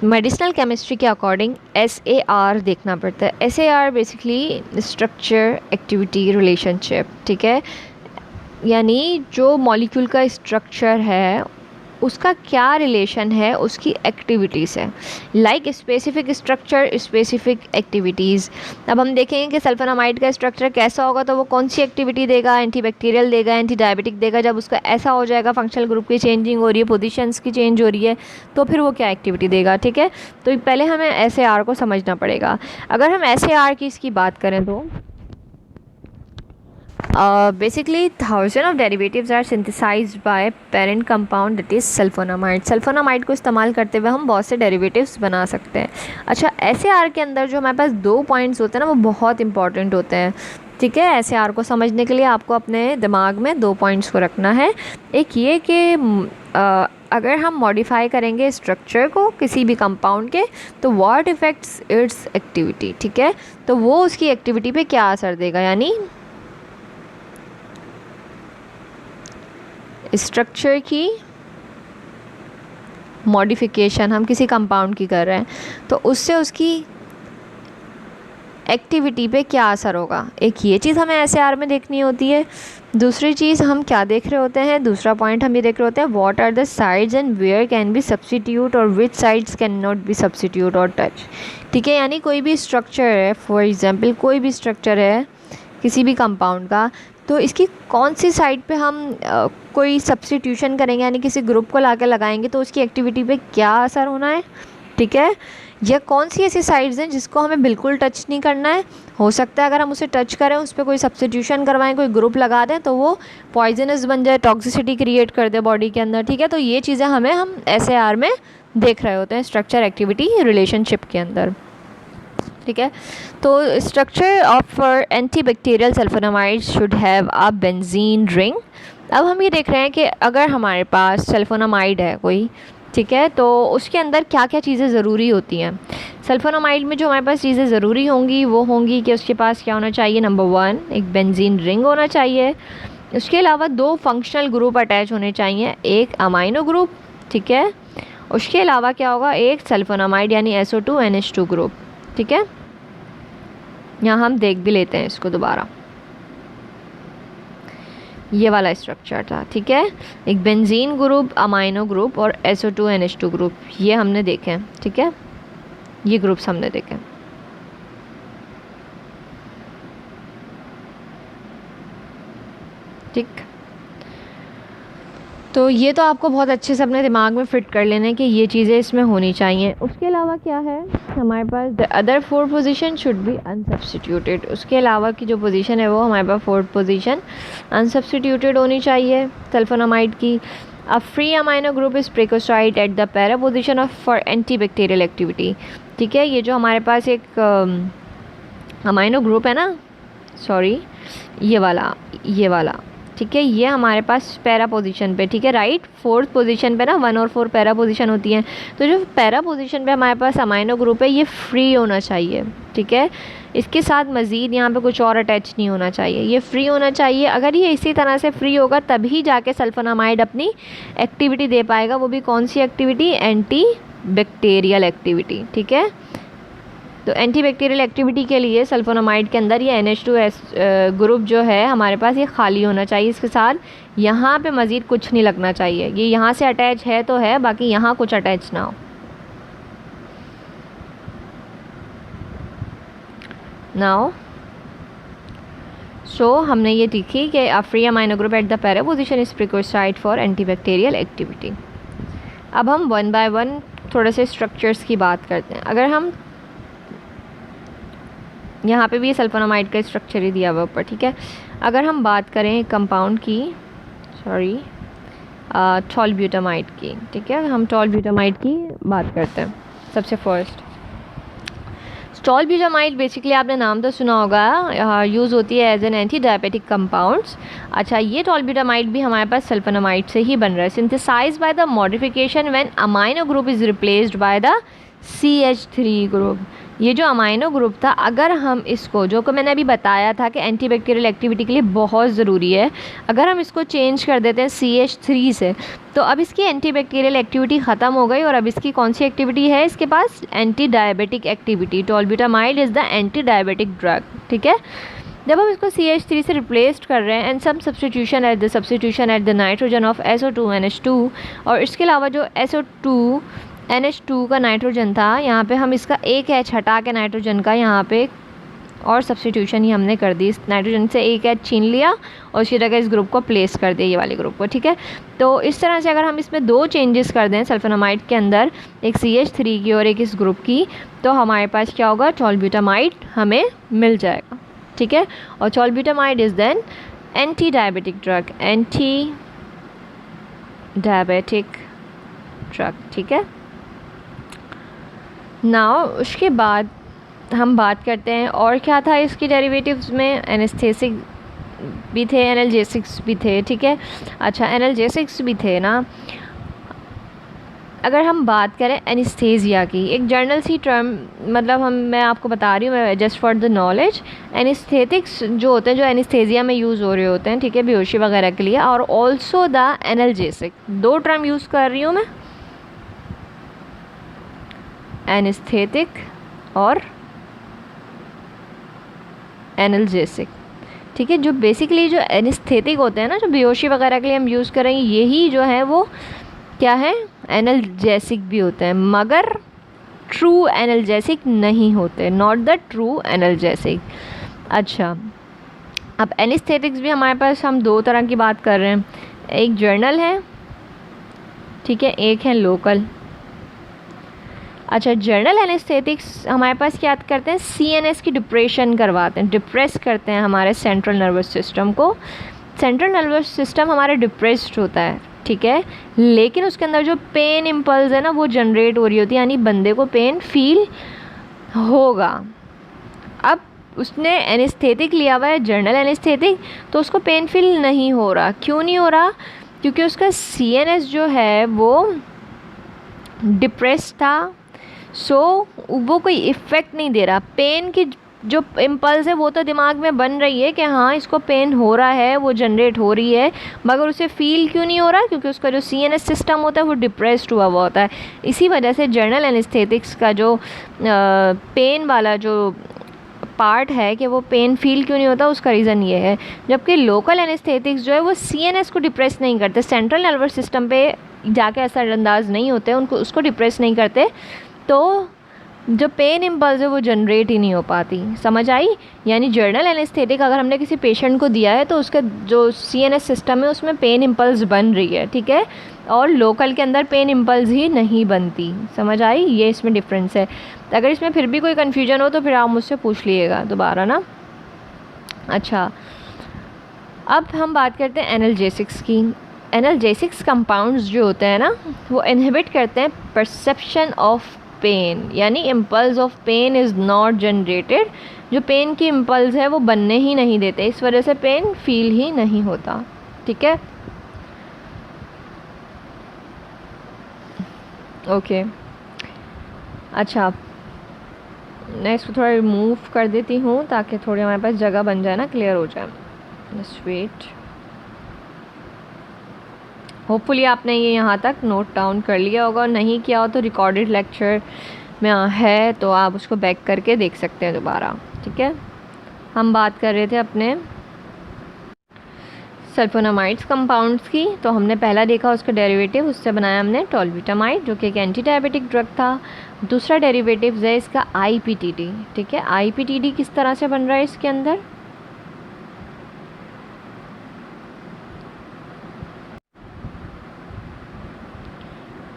मेडिसिनल केमिस्ट्री के अकॉर्डिंग SAR देखना पड़ता है। SAR basically structure activity relationship, ठीक है, यानी जो मॉलिक्यूल का स्ट्रक्चर है उसका क्या रिलेशन है उसकी एक्टिविटी से, like specific structure specific activities. अब हम देखेंगे कि सल्फोनामाइड का स्ट्रक्चर कैसा होगा तो वो कौन सी एक्टिविटी देगा, एंटी बैक्टीरियल देगा, एंटी डायबिटिक देगा। जब उसका ऐसा हो जाएगा, फंक्शनल ग्रुप की चेंजिंग हो रही है, पोजीशंस की चेंज हो रही है, तो फिर वो क्या एक्टिविटी देगा, ठीक है। तो पहले हमें SAR को समझना पड़ेगा। अगर हम SAR की इसकी बात करें तो basically thousands of derivatives are synthesized by parent compound that is sulfonamide। Sulfonamide को इस्तेमाल करते हुए हम बहुत से डेरिवेटिव्स बना सकते हैं। अच्छा, SAR के अंदर जो हमारे पास 2 पॉइंट्स होते हैं ना वो बहुत इंपॉर्टेंट होते हैं, ठीक है। SAR को समझने के लिए आपको अपने दिमाग में 2 पॉइंट्स को रखना है। एक ये कि अगर हम मॉडिफाई करेंगे स्ट्रक्चर को किसी भी कंपाउंड के तो व्हाट इफेक्ट्स इट्स एक्टिविटी, ठीक है। तो वो उसकी एक्टिविटी पे क्या असर देगा, यानी स्ट्रक्चर की मॉडिफिकेशन हम किसी कंपाउंड की कर रहे हैं तो उससे उसकी एक्टिविटी पे क्या असर होगा। एक ये चीज़ हमें SAR में देखनी होती है। दूसरी चीज़ हम क्या देख रहे होते हैं, दूसरा पॉइंट हम ये देख रहे होते हैं, what are the sides and where can be substitute और which sides can not be substitute और टच, ठीक है। यानी कोई भी स्ट्रक्चर है, फॉर एग्जांपल कोई भी स्ट्रक्चर है किसी भी कंपाउंड का, तो इसकी कौन सी साइड पे हम कोई सब्स्टिट्यूशन करेंगे, यानी किसी ग्रुप को लाके लगाएंगे तो उसकी एक्टिविटी पे क्या असर होना है, ठीक है। या कौन सी ऐसी साइड्स हैं जिसको हमें बिल्कुल टच नहीं करना है। हो सकता है अगर हम उसे टच करें, उस पर कोई सब्स्टिट्यूशन करवाएं, कोई ग्रुप लगा दें तो वो पॉइजनस बन जाए, टॉक्सिसिटी क्रिएट कर दे बॉडी के अंदर, ठीक है। तो ये चीज़ें हम SAR में देख रहे होते हैं स्ट्रक्चर एक्टिविटी रिलेशनशिप के अंदर, ठीक है। तो structure of anti bacterial sulfonamide should have a benzene ring. अब हम ये देख रहे हैं कि अगर हमारे पास सल्फोनामाइड है कोई, ठीक है, तो उसके अंदर क्या क्या चीज़ें ज़रूरी होती हैं। सल्फोनामाइड में जो हमारे पास चीज़ें ज़रूरी होंगी वो होंगी कि उसके पास क्या होना चाहिए, नंबर 1 एक बेंजीन रिंग होना चाहिए। उसके अलावा 2 फंक्शनल ग्रुप अटैच होने चाहिए, एक अमाइनो ग्रुप, ठीक है। उसके अलावा क्या होगा, एक सल्फोनामाइड यानी SO2NH2 ग्रुप, ठीक है। यहाँ हम देख भी लेते हैं इसको दोबारा, ये वाला स्ट्रक्चर था, ठीक है। एक बेंजीन ग्रुप, अमाइनो ग्रुप और SO2NH2 ग्रुप, ये हमने देखे हैं, ठीक है। ये ग्रुप्स हमने देखे, ठीक। तो ये तो आपको बहुत अच्छे से अपने दिमाग में फिट कर लेना है कि ये चीज़ें इसमें होनी चाहिए। उसके अलावा क्या है हमारे पास, the other 4 position should be unsubstituted. उसके अलावा की जो पोजीशन है वो हमारे पास 4th पोजीशन अनसब्स्टिट्यूटेड होनी चाहिए सल्फोनामाइड की। A free amino group is prerequisite at the para position of for anti bacterial activity, ठीक है। ये जो हमारे पास एक अमाइनो ग्रुप है ना, सॉरी ये वाला, ठीक है, ये हमारे पास पैरा पोजीशन पे, ठीक है, राइट 4th पोजीशन पे ना 1 और 4 पैरा पोजीशन होती हैं। तो जो पैरा पोजीशन पे हमारे पास अमाइनो ग्रुप है ये फ्री होना चाहिए, ठीक है। इसके साथ मज़ीद यहाँ पे कुछ और अटैच नहीं होना चाहिए, ये फ्री होना चाहिए। अगर ये इसी तरह से फ्री होगा तभी जाके सल्फोनामाइड अपनी एक्टिविटी दे पाएगा। वो भी कौन सी एक्टिविटी, एंटी बैक्टीरियल एक्टिविटी, ठीक है। तो एंटी बैक्टीरियल एक्टिविटी के लिए सल्फोनामाइड के अंदर ये NH2 ग्रुप जो है हमारे पास ये खाली होना चाहिए, इसके साथ यहाँ पे मज़ीद कुछ नहीं लगना चाहिए। ये यहाँ से अटैच है तो है, बाकी यहाँ कुछ अटैच ना हो। नाउ सो हमने ये लिखी कि a free amino group at the para position is prerequisite for antibacterial activity. अब हम वन बाय वन थोड़े से स्ट्रक्चर्स की बात करते हैं। अगर हम यहाँ पे भी सल्फोनामाइड का स्ट्रक्चर ही दिया हुआ ऊपर, ठीक है। अगर हम बात करें कंपाउंड की, टॉलब्यूटामाइड की, ठीक है, हम टॉलब्यूटामाइड की बात करते हैं सबसे फर्स्ट। टॉलब्यूटामाइड बेसिकली आपने नाम तो सुना होगा, यूज़ होती है as an anti diabetic compounds. अच्छा, ये टॉलब्यूटामाइड भी हमारे पास सल्फोनामाइड से ही बन रहा है, synthesize by the modification when amino group is replaced by the CH3 group. ये जो अमाइनो ग्रुप था, अगर हम इसको, जो कि मैंने अभी बताया था कि एंटीबैक्टीरियल एक्टिविटी के लिए बहुत ज़रूरी है, अगर हम इसको चेंज कर देते हैं CH3 से, तो अब इसकी एंटीबैक्टीरियल एक्टिविटी ख़त्म हो गई और अब इसकी कौन सी एक्टिविटी है इसके पास? Anti diabetic activity. Tolbutamide is the anti diabetic drug, ठीक है। जब हम इसको CH3 से रिप्लेस्ड कर रहे हैं and some substitution at the nitrogen of SO2 NH2, और इसके अलावा जो SO2 NH2 का नाइट्रोजन था, यहाँ पे हम इसका एक H हटा के नाइट्रोजन का यहाँ पे और सब्स्टिट्यूशन ही हमने कर दी, इस नाइट्रोजन से एक H छीन लिया और उसी जगह इस ग्रुप को प्लेस कर दिया, ये वाले ग्रुप को, ठीक है। तो इस तरह से अगर हम इसमें दो चेंजेस कर दें सल्फोनामाइड के अंदर, एक CH3 की और एक इस ग्रुप की, तो हमारे पास क्या होगा? टॉलब्यूटामाइड हमें मिल जाएगा, ठीक है। और tolbutamide is then anti diabetic drug, anti diabetic drug, ठीक है। नाउ उसके बाद हम बात करते हैं और क्या था इसकी डेरिवेटिव्स में। एनेस्थेसिक भी थे, एनाल्जेसिक्स भी थे, ठीक है। अच्छा, एनाल्जेसिक्स भी थे ना। अगर हम बात करें एनेस्थेसिया की, एक जर्नल सी टर्म, मतलब मैं आपको बता रही हूँ just for the knowledge. Anaesthetics जो होते हैं, जो एनेस्थेसिया में यूज़ हो रहे होते हैं, ठीक है, बेहोशी वगैरह के लिए, और ऑल्सो द एनाल्जेसिक, दो टर्म यूज़ कर रही हूँ मैं, एनेस्थेटिक और एनाल्जेसिक, ठीक है। जो बेसिकली जो एनेस्थेटिक होते हैं ना, जो बेहोशी वगैरह के लिए हम यूज़ करेंगे, यही जो है वो क्या है? एनाल्जेसिक भी होते हैं, मगर ट्रू एनाल्जेसिक नहीं होते, नॉट द ट्रू एनाल्जेसिक। अच्छा, अब एनेस्थेटिक्स भी हमारे पास हम दो तरह की बात कर रहे हैं, एक जर्नल है, ठीक है, एक है लोकल। अच्छा, जर्नल एनेस्थेटिक्स हमारे पास क्या करते हैं? CNS की डिप्रेशन करवाते हैं, डिप्रेस करते हैं हमारे सेंट्रल नर्वस सिस्टम को। सेंट्रल नर्वस सिस्टम हमारा डिप्रेस्ड होता है, ठीक है, लेकिन उसके अंदर जो पेन इम्पल्स है ना, वो जनरेट हो रही होती है, यानी बंदे को पेन फील होगा। अब उसने एनेस्थेटिक लिया हुआ है, जर्नल एनेस्थेटिक, तो उसको पेन फील नहीं हो रहा। क्यों नहीं हो रहा? क्योंकि उसका CNS जो है वो डिप्रेस था, वो कोई इफ़ेक्ट नहीं दे रहा। पेन की जो इम्पल्स है वो तो दिमाग में बन रही है कि हाँ इसको पेन हो रहा है, वो जनरेट हो रही है, मगर उसे फील क्यों नहीं हो रहा? क्योंकि उसका जो CNS सिस्टम होता है वो डिप्रेस्ड हुआ हुआ होता है। इसी वजह से जर्नल एनेस्थेटिक्स का जो पेन वाला जो पार्ट है कि वो पेन फील क्यों नहीं होता, उसका रीज़न ये है। जबकि लोकल एनेस्थेटिक्स जो है वो CNS को डिप्रेस नहीं करते, सेंट्रल नर्वस सिस्टम पे जाके असरअंदाज नहीं होते, उनको उसको डिप्रेस नहीं करते, तो जो पेन इम्पल्स है वो जनरेट ही नहीं हो पाती। समझ आई? यानी जर्नल एनेस्थेटिक अगर हमने किसी पेशेंट को दिया है तो उसका जो CNS सिस्टम है उसमें पेन इम्पल्स बन रही है, ठीक है, और लोकल के अंदर पेन इम्पल्स ही नहीं बनती। समझ आई? ये इसमें डिफरेंस है। अगर इसमें फिर भी कोई कन्फ्यूजन हो तो फिर आप मुझसे पूछ लीजिएगा दोबारा ना। अच्छा, अब हम बात करते हैं एनाल्जेसिक्स की। एनाल्जेसिक्स कंपाउंड्स जो होते हैं ना, वो इनहिबिट करते हैं परसेप्शन ऑफ पेन, यानी impulse of pain is not generated. जो पेन की इम्पल्स है वो बनने ही नहीं देते, इस वजह से पेन फील ही नहीं होता, ठीक है। ओके, अच्छा, मैं इसको थोड़ा रिमूव कर देती हूँ ताकि थोड़ी हमारे पास जगह बन जाए ना, क्लियर हो जाए। Just wait. होपफुली आपने ये यहाँ तक नोट डाउन कर लिया होगा, और नहीं किया हो तो रिकॉर्डेड लेक्चर में है तो आप उसको बैक करके देख सकते हैं दोबारा। ठीक है, हम बात कर रहे थे अपने सल्फोनामाइड्स कंपाउंड्स की। तो हमने पहला देखा उसका डेरिवेटिव, उससे बनाया हमने टॉल्ब्यूटामाइड जो कि एक एंटी डायबिटिक ड्रग था। दूसरा डेरिवेटिव है इसका IPTD। ठीक है, IPTD किस तरह से बन रहा है इसके अंदर,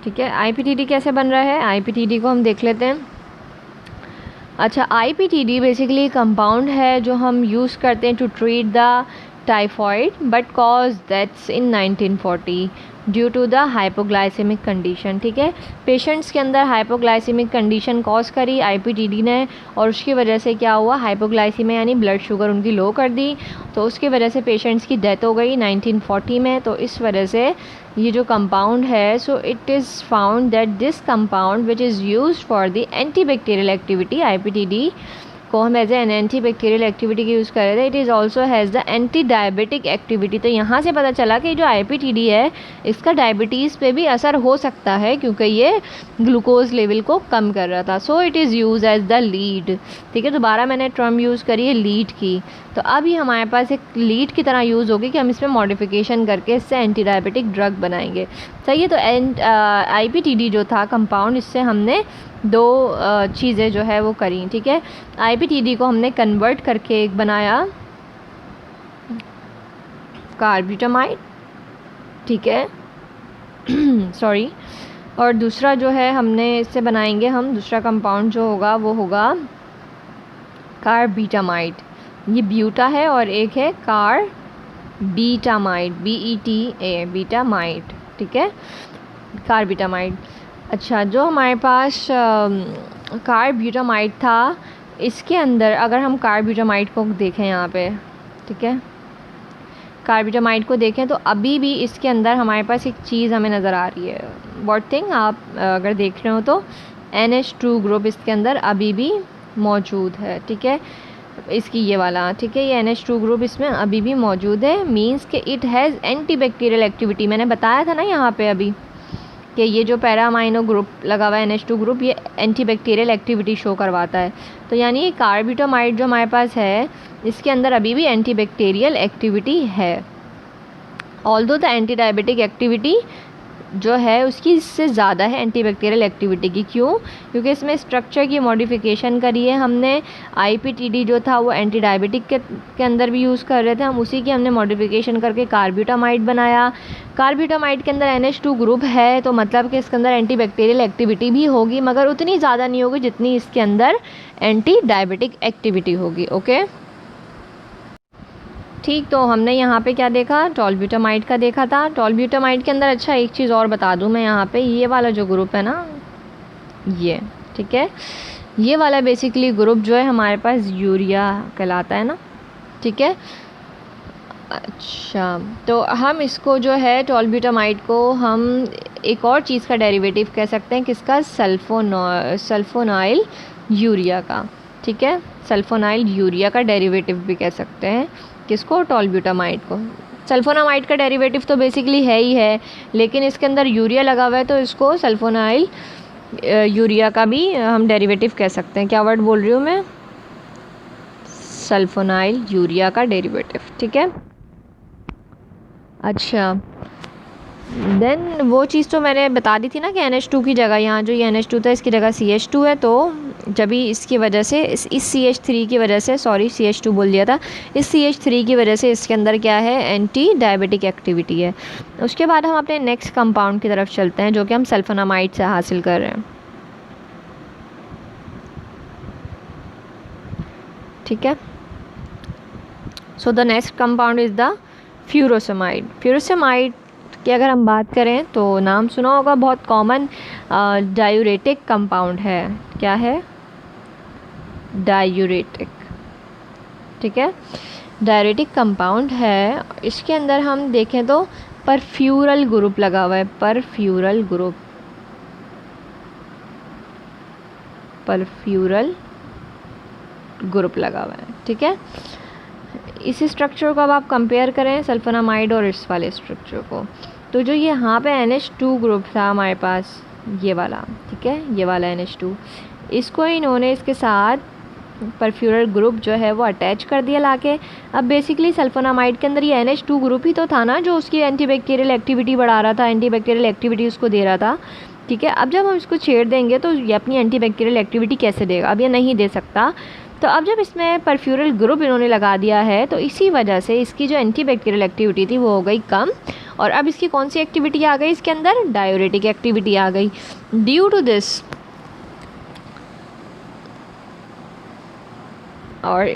ठीक है, IPTD कैसे बन रहा है, IPTD को हम देख लेते हैं। अच्छा, IPTD बेसिकली कंपाउंड है जो हम यूज़ करते हैं to treat the typhoid but cause deaths in 1940 due to the hypoglycemic condition. ठीक है, पेशेंट्स के अंदर हाइपोग्लाइसेमिक कंडीशन कॉज करी IPTD ने, और उसकी वजह से क्या हुआ, हाइपोग्लाइसीमिया यानी ब्लड शुगर उनकी लो कर दी, तो उसकी वजह से पेशेंट्स की डेथ हो गई 1940 में। तो इस वजह से ये जो कंपाउंड है, so it is found that this compound which is used for the antibacterial activity, IPTD को हम as an anti bacterial activity की यूज़ कर रहे थे। It is also has the anti diabetic activity. तो यहाँ से पता चला कि जो IPTD है इसका डायबिटीज़ पे भी असर हो सकता है क्योंकि ये ग्लूकोज लेवल को कम कर रहा था। So it is use as the lead. ठीक है, दोबारा मैंने टर्म यूज़ करी है लीड की, तो अब ये हमारे पास एक लीड की तरह यूज़ होगी कि हम इसमें मॉडिफिकेशन करके इससे एंटी डायबिटिक ड्रग बनाएंगे। सही है, तो IPTD जो था कंपाउंड, इससे हमने दो चीज़ें जो है वो करी। ठीक है, IPTD को हमने कन्वर्ट करके एक बनाया कार्ब्यूटामाइड। ठीक है सॉरी, और दूसरा जो है हमने इससे बनाएंगे हम दूसरा कंपाउंड जो होगा वो होगा कार्बीटामाइड। ये ब्यूटा है और एक है कार्बीटामाइड, BETA, बीटामाइड। ठीक है, कार्बीटामाइड। अच्छा, जो हमारे पास कार्ब्यूटामाइड था, इसके अंदर अगर हम कार्ब्यूटामाइड को देखें यहाँ पे, ठीक है, कार्ब्यूटामाइड को देखें तो अभी भी इसके अंदर हमारे पास एक चीज़ हमें नज़र आ रही है। व्हाट थिंग, आप अगर देख रहे हो तो NH2 ग्रुप इसके अंदर अभी भी मौजूद है। ठीक है, इसकी ये वाला, ठीक है, ये NH2 ग्रुप इसमें अभी भी मौजूद है। मीन्स कि it has anti bacterial activity. मैंने बताया था ना यहाँ पे अभी कि ये जो पैरा अमाइनो ग्रुप लगा हुआ है NH2 ग्रुप, ये एंटी बैक्टीरियल एक्टिविटी शो करवाता है। तो यानी ये कार्ब्यूटामाइड जो हमारे पास है इसके अंदर अभी भी एंटी बैक्टीरियल एक्टिविटी है। Although the anti diabetic activity जो है उसकी इससे ज़्यादा है एंटी बैक्टीरियल एक्टिविटी की। क्यों? क्योंकि इसमें स्ट्रक्चर की मॉडिफिकेशन करी है हमने। IPTD जो था वो एंटी डायबिटिक के अंदर भी यूज़ कर रहे थे हम, उसी की हमने मॉडिफिकेशन करके कार्ब्यूटामाइड बनाया। कार्ब्यूटामाइड के अंदर NH2 ग्रुप है, तो मतलब कि इसके अंदर एंटी बैक्टीरियल एक्टिविटी भी होगी, मगर उतनी ज़्यादा नहीं होगी जितनी इसके अंदर एंटी डायबिटिक एक्टिविटी होगी। ओके, ठीक, तो हमने यहाँ पे क्या देखा, टॉल्ब्यूटामाइड का देखा था। टॉल्ब्यूटामाइड के अंदर अच्छा एक चीज़ और बता दूँ मैं, यहाँ पे ये वाला जो ग्रुप है ना, ये, ठीक है, ये वाला बेसिकली ग्रुप जो है हमारे पास यूरिया कहलाता है ना। ठीक है, अच्छा, तो हम इसको जो है टॉल्ब्यूटामाइड को हम एक और चीज़ का डेरिवेटिव कह सकते हैं, किसका, सल्फोनाइल यूरिया का। ठीक है, सल्फोनाइल यूरिया का डेरिवेटिव भी कह सकते हैं, किसको, टॉल्ब्यूटामाइड को। सल्फोनामाइड का डेरिवेटिव तो बेसिकली है ही है, लेकिन इसके अंदर यूरिया लगा हुआ है तो इसको सल्फोनाइल यूरिया का भी हम डेरिवेटिव कह सकते हैं। क्या वर्ड बोल रही हूँ मैं, सल्फोनाइल यूरिया का डेरिवेटिव। ठीक है, अच्छा, देन वो चीज़ तो मैंने बता दी थी ना कि NH2 की जगह, यहाँ जो ये NH2 था इसकी जगह CH2 है, तो जब भी इसकी वजह से इस CH3 की वजह से, सॉरी CH2 बोल दिया था, इस CH3 की वजह से इसके अंदर क्या है, एंटी डायबिटिक एक्टिविटी है। उसके बाद हम अपने नेक्स्ट कंपाउंड की तरफ चलते हैं जो कि हम सल्फोनामाइड से हासिल कर रहे हैं। ठीक है, so the next compound is the furosemide. Furosemide की अगर हम बात करें तो नाम सुना होगा, बहुत कॉमन डायूरेटिक कंपाउंड है। क्या है, डायूरेटिक। ठीक है, डायूरेटिक कंपाउंड है। इसके अंदर हम देखें तो परफ्यूरल ग्रुप लगा हुआ है, परफ्यूरल ग्रुप, परफ्यूरल ग्रुप लगा हुआ है। ठीक है, इसी स्ट्रक्चर को अब आप कंपेयर करें सल्फोनामाइड और इस वाले स्ट्रक्चर को, तो जो यहाँ पे NH2 ग्रुप था हमारे पास, ये वाला, ठीक है, ये वाला NH2, इसको इन्होंने इसके साथ परफ्यूरल ग्रुप जो है वो अटैच कर दिया लाके। अब बेसिकली सल्फोनामाइड के अंदर ये NH2 ग्रुप ही तो था ना जो उसकी एंटीबैक्टीरियल एक्टिविटी बढ़ा रहा था, एंटीबैक्टीरियल एक्टिविटी उसको दे रहा था, ठीक है। अब जब हम इसको छेड़ देंगे तो ये अपनी एंटीबैक्टीरियल एक्टिविटी कैसे देगा, अब ये नहीं दे सकता। तो अब जब इसमें परफ्यूरल ग्रुप इन्होंने लगा दिया है तो इसी वजह से इसकी जो एंटीबैक्टीरियल एक्टिविटी थी वो हो गई कम, और अब इसकी कौन सी एक्टिविटी आ गई इसके अंदर, डायूरेटिक एक्टिविटी आ गई। ड्यू टू दिस, और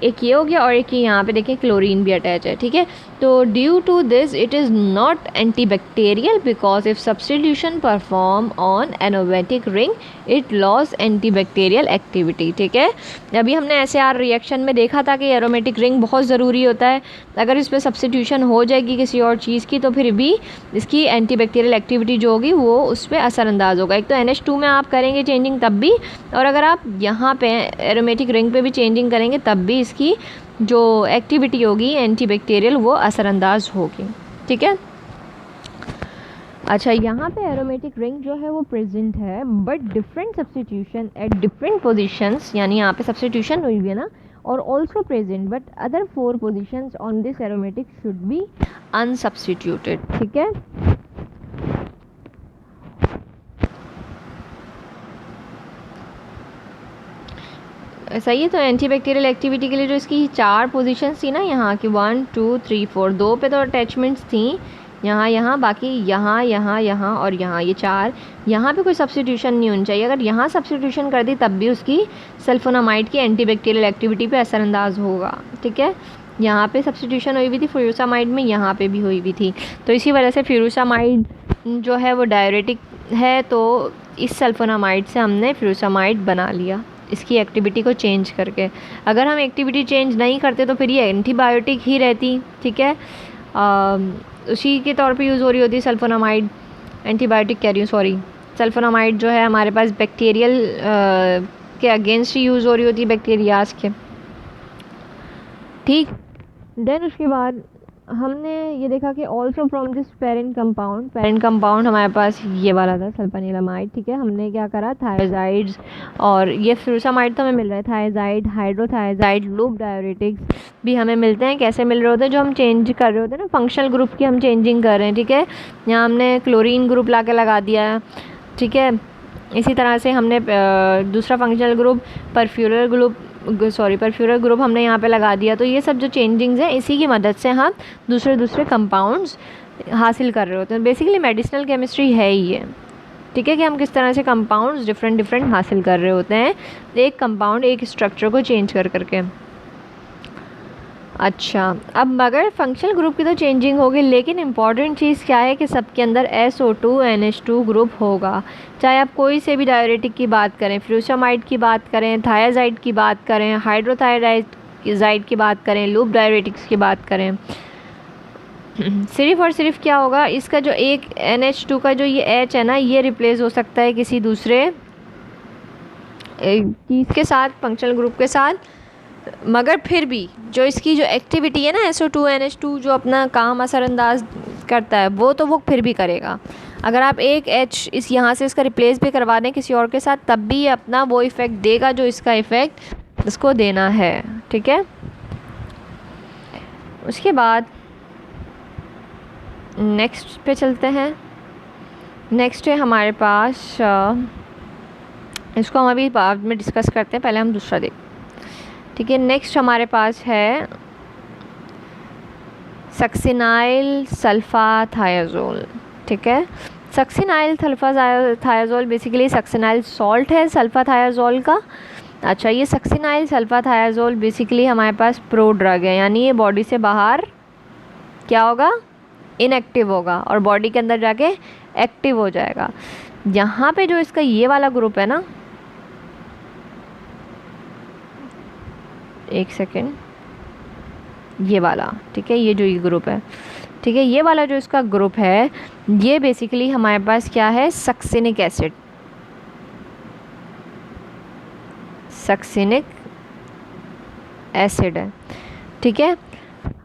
एक ये हो गया, और एक यहाँ पे देखें क्लोरीन भी अटैच है, ठीक है। तो due to this it is not antibacterial because if substitution perform on aromatic ring it loss antibacterial activity, ठीक है। अभी हमने SAR रिएक्शन में देखा था कि एरोमेटिक रिंग बहुत ज़रूरी होता है, अगर इस पर सब्सटीट्यूशन हो जाएगी किसी और चीज़ की तो फिर भी इसकी एंटीबैक्टीरियल एक्टिविटी जो होगी वो उस पर असरअंदाज होगा। एक तो NH2 में आप करेंगे चेंजिंग तब भी, और अगर आप यहाँ पे एरोमेटिक रिंग पे भी चेंजिंग करेंगे तब भी इसकी जो एक्टिविटी होगी एंटीबैक्टीरियल वो असरअंदाज होगी, ठीक है। अच्छा, यहाँ पे एरोमेटिक रिंग जो है वो प्रेजेंट है but different substitution at different positions, यानी यहाँ पे सब्सटीट्यूशन हुई है ना, और also present but other 4 positions on this aromatic should be unsubstituted, ठीक है। सही है। तो एंटीबैक्टीरियल एक्टिविटी के लिए जो इसकी 4 पोजीशंस थी ना, यहाँ की 1 2 3 4, 2 पे तो अटैचमेंट्स थी, यहाँ बाकी यहाँ और यहाँ, ये 4, यहाँ पे कोई सब्स्टिट्यूशन नहीं होनी चाहिए। अगर यहाँ सब्स्टिट्यूशन कर दी तब भी उसकी सल्फोनामाइड की एंटीबैक्टीरियल एक्टिविटी पे असरअंदाज होगा, ठीक है। यहाँ पे सब्स्टिट्यूशन हुई हुई थी फ्यूरोसामाइड में, यहाँ पे भी हुई हुई थी, तो इसी वजह से फ्यूरोसामाइड जो है वो डायरेटिक है, तो इस सल्फोनामाइड से हमने फ्यूरोसामाइड बना लिया इसकी एक्टिविटी को चेंज करके। अगर हम एक्टिविटी चेंज नहीं करते तो फिर ये एंटीबायोटिक ही रहती, ठीक है। उसी के तौर पे यूज़ हो रही होती सल्फोनामाइड, एंटीबायोटिक कह रही हूँ सॉरी, सल्फोनामाइड जो है हमारे पास बैक्टीरियल के अगेंस्ट ही यूज़ हो रही होती है, बैक्टीरियाज के, ठीक। देन उसके बाद हमने ये देखा कि also from this parent compound हमारे पास ये वाला था सल्फेनिलमाइड, ठीक है। हमने क्या करा, थायोजाइड्स, और ये फ्यूरोसामाइड तो हमें मिल रहा है, थायोजाइड, हाइड्रोथायोजाइड, लूप डायूरेटिक्स भी हमें मिलते हैं। कैसे मिल रहे होते हैं, जो हम चेंज कर रहे होते हैं ना, फंक्शनल ग्रुप की हम चेंजिंग कर रहे हैं, ठीक है। यहाँ हमने क्लोरीन ग्रुप ला के लगा दिया है, ठीक है। इसी तरह से हमने दूसरा फंक्शनल ग्रुप परफ्यूरल ग्रुप हमने यहाँ पे लगा दिया। तो ये सब जो चेंजिंग्स हैं इसी की मदद से हम दूसरे कंपाउंड्स हासिल कर रहे होते हैं। बेसिकली मेडिसिनल केमिस्ट्री है ही ये, ठीक है, कि हम किस तरह से कंपाउंड्स डिफरेंट हासिल कर रहे होते हैं, एक कंपाउंड एक स्ट्रक्चर को चेंज कर करके। अच्छा, अब मगर फंक्शनल ग्रुप की तो चेंजिंग होगी, लेकिन इम्पॉर्टेंट चीज़ क्या है कि सबके अंदर SO2 NH2 ग्रुप होगा। चाहे आप कोई से भी डायूरेटिक की बात करें, फ्यूरोसामाइड की बात करें, थायाजाइड की बात करें, हाइड्रोथायराइड की बात करें, लूप डायूरेटिक्स की बात करें, सिर्फ और सिर्फ क्या होगा, इसका जो एक NH2 का जो ये H है ना, ये रिप्लेस हो सकता है किसी दूसरे चीज़ के साथ, फंक्शनल ग्रुप के साथ। मगर फिर भी जो इसकी जो एक्टिविटी है ना SO2 NH2 जो अपना काम असरअंदाज करता है वो तो वो फिर भी करेगा। अगर आप एक H इस यहाँ से इसका रिप्लेस भी करवा दें किसी और के साथ तब भी ये अपना वो इफ़ेक्ट देगा जो इसका इफ़ेक्ट इसको देना है, ठीक है। उसके बाद नेक्स्ट पे चलते हैं। नेक्स्ट है हमारे पास, इसको हम अभी बाद में डिस्कस करते हैं, पहले हम दूसरा देखते हैं, ठीक है। नेक्स्ट हमारे पास है सक्सिनाइल सल्फाथायाजोल, ठीक है। सक्सिनाइल सल्फाथायाजोल बेसिकली सक्सिनाइल सॉल्ट है सल्फाथायाजोल का। अच्छा, ये सक्सिनाइल सल्फाथायाजोल बेसिकली हमारे पास प्रो ड्रग है, यानी ये बॉडी से बाहर क्या होगा, इनएक्टिव होगा और बॉडी के अंदर जाके एक्टिव हो जाएगा। यहाँ पे जो इसका ये वाला ग्रुप है ना, एक सेकेंड, ये वाला, ठीक है, ये जो ये ग्रुप है, ठीक है, ये वाला जो इसका ग्रुप है ये बेसिकली हमारे पास क्या है, सक्सिनिक एसिड, सक्सिनिक एसिड है, ठीक है।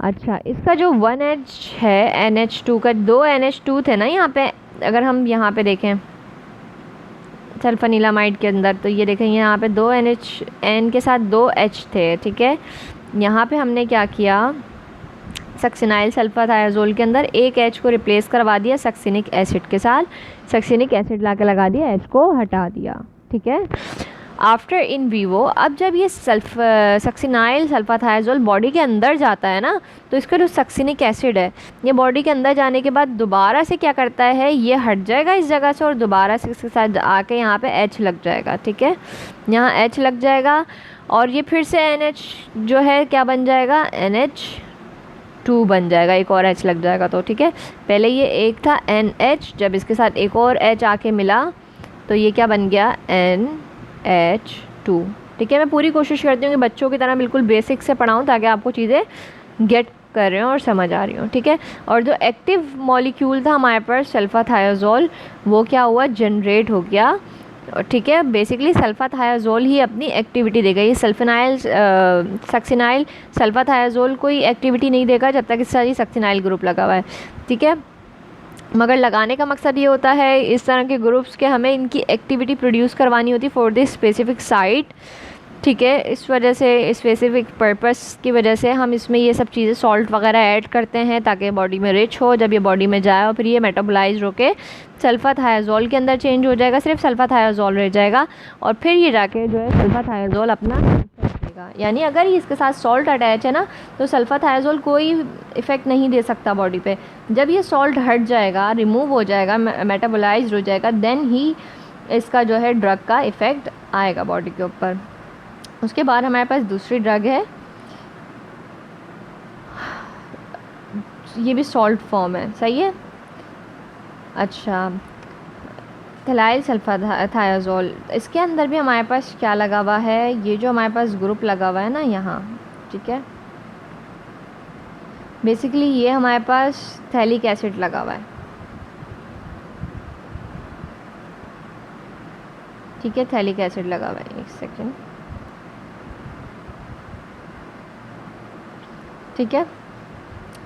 अच्छा, इसका जो 1H है NH2 का, 2 NH2 थे ना यहाँ पे, अगर हम यहाँ पे देखें सल्फानिलामाइड के अंदर। तो ये देखें यहाँ पे 2 NH, N के साथ 2 H थे, ठीक है। यहाँ पे हमने क्या किया, सक्सिनाइल सल्फाथायाजोल के अंदर एक H को रिप्लेस करवा दिया सक्सिनिक एसिड के साथ, सक्सिनिक एसिड ला के लगा दिया, H को हटा दिया, ठीक है। आफ्टर इन वीवो, अब जब ये सक्सिनाइल सल्फाथायाजोल बॉडी के अंदर जाता है ना, तो इसका जो सक्सिनिक एसिड है ये बॉडी के अंदर जाने के बाद दोबारा से क्या करता है, ये हट जाएगा इस जगह से और दोबारा से इसके साथ आके यहाँ पे H लग जाएगा, ठीक है। यहाँ H लग जाएगा और ये फिर से NH जो है क्या बन जाएगा, NH2 बन जाएगा, एक और H लग जाएगा। तो ठीक है, पहले ये एक था NH, जब इसके साथ एक और H आके मिला तो ये क्या बन गया, NH2, ठीक है। मैं पूरी कोशिश करती हूँ कि बच्चों की तरह बिल्कुल बेसिक से पढ़ाऊँ ताकि आपको चीज़ें गेट कर रहे हो और समझ आ रही हो, ठीक है। और जो एक्टिव मॉलिक्यूल था हमारे पास सल्फाथायाजोल, वो क्या हुआ, जनरेट हो गया, ठीक है। बेसिकली सल्फाथायाजोल ही अपनी एक्टिविटी देगा, ये सक्सिनाइल सल्फाथायाजोल कोई एक्टिविटी नहीं देगा जब तक इसके साथ सक्सिनाइल ग्रुप लगा हुआ है, ठीक है। मगर लगाने का मकसद ये होता है इस तरह के ग्रुप्स के हमें इनकी एक्टिविटी प्रोड्यूस करवानी होती फॉर दिस स्पेसिफिक साइट, ठीक है। इस वजह से स्पेसिफिक पर्पस की वजह से हम इसमें ये सब चीज़ें सॉल्ट वगैरह ऐड करते हैं ताकि बॉडी में रिच हो, जब ये बॉडी में जाए और फिर ये मेटाबोलाइज होके सल्फाथायाजोल के अंदर चेंज हो जाएगा, सिर्फ सल्फाथायाजोल रह जाएगा और फिर ये जाके जो है सल्फाथायाजोल अपना देगा। यानी अगर ही इसके साथ सॉल्ट अटैच है ना तो सल्फाथायाजोल कोई इफ़ेक्ट नहीं दे सकता बॉडी पे। जब ये सॉल्ट हट जाएगा, रिमूव हो जाएगा, मेटाबोलाइज हो जाएगा, देन ही इसका जो है ड्रग का इफ़ेक्ट आएगा बॉडी के ऊपर। उसके बाद हमारे पास दूसरी ड्रग है, ये भी सॉल्ट फॉर्म है, सही है। अच्छा, थैलाइल सल्फाथायाजोल, इसके अंदर भी हमारे पास क्या लगा हुआ है, ये जो हमारे पास ग्रुप लगा हुआ है ना यहाँ, ठीक है। बेसिकली ये हमारे पास थैलिक एसिड लगा हुआ है, ठीक है, थैलिक एसिड लगा हुआ है, एक सेकेंड, ठीक है।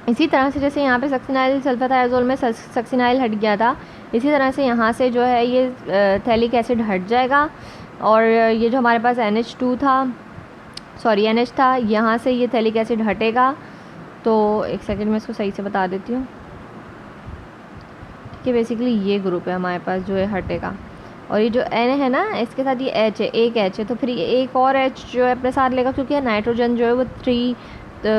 इसी तरह से जैसे यहाँ पे सक्सिनाइल सल्फाथायाजोल में सक्सिनाइल हट गया था, इसी तरह से यहाँ से जो है ये थैलिक एसिड हट जाएगा और ये जो हमारे पास NH2 था, सॉरी NH था, यहाँ से ये थैलिक एसिड हटेगा। तो एक सेकंड में इसको सही से बता देती हूँ कि बेसिकली ये ग्रुप है हमारे पास जो है हटेगा और ये जो N है ना इसके साथ ये H है, एक H है, तो फिर ये एक और H जो है अपने साथ लेगा, क्योंकि नाइट्रोजन जो है वो 3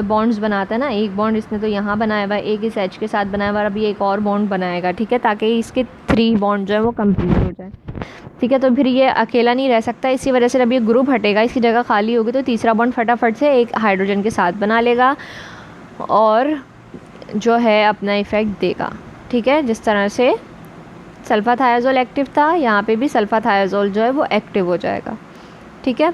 बॉन्ड्स बनाता है ना, एक बॉन्ड इसने तो यहाँ बनाया हुआ है, एक इस H के साथ बनाया हुआ है, अभी एक और बॉन्ड बनाएगा, ठीक है, ताकि इसके 3 बॉन्ड जो है वो कंप्लीट हो जाए, ठीक है। तो फिर ये अकेला नहीं रह सकता, इसी वजह से जब ये ग्रुप हटेगा, इसकी जगह खाली होगी तो तीसरा बॉन्ड फटाफट से एक हाइड्रोजन के साथ बना लेगा और जो है अपना इफ़ेक्ट देगा, ठीक है। जिस तरह से सल्फाथायाजोल एक्टिव था, यहाँ पे भी सल्फाथायाजोल जो है वो एक्टिव हो जाएगा, ठीक है।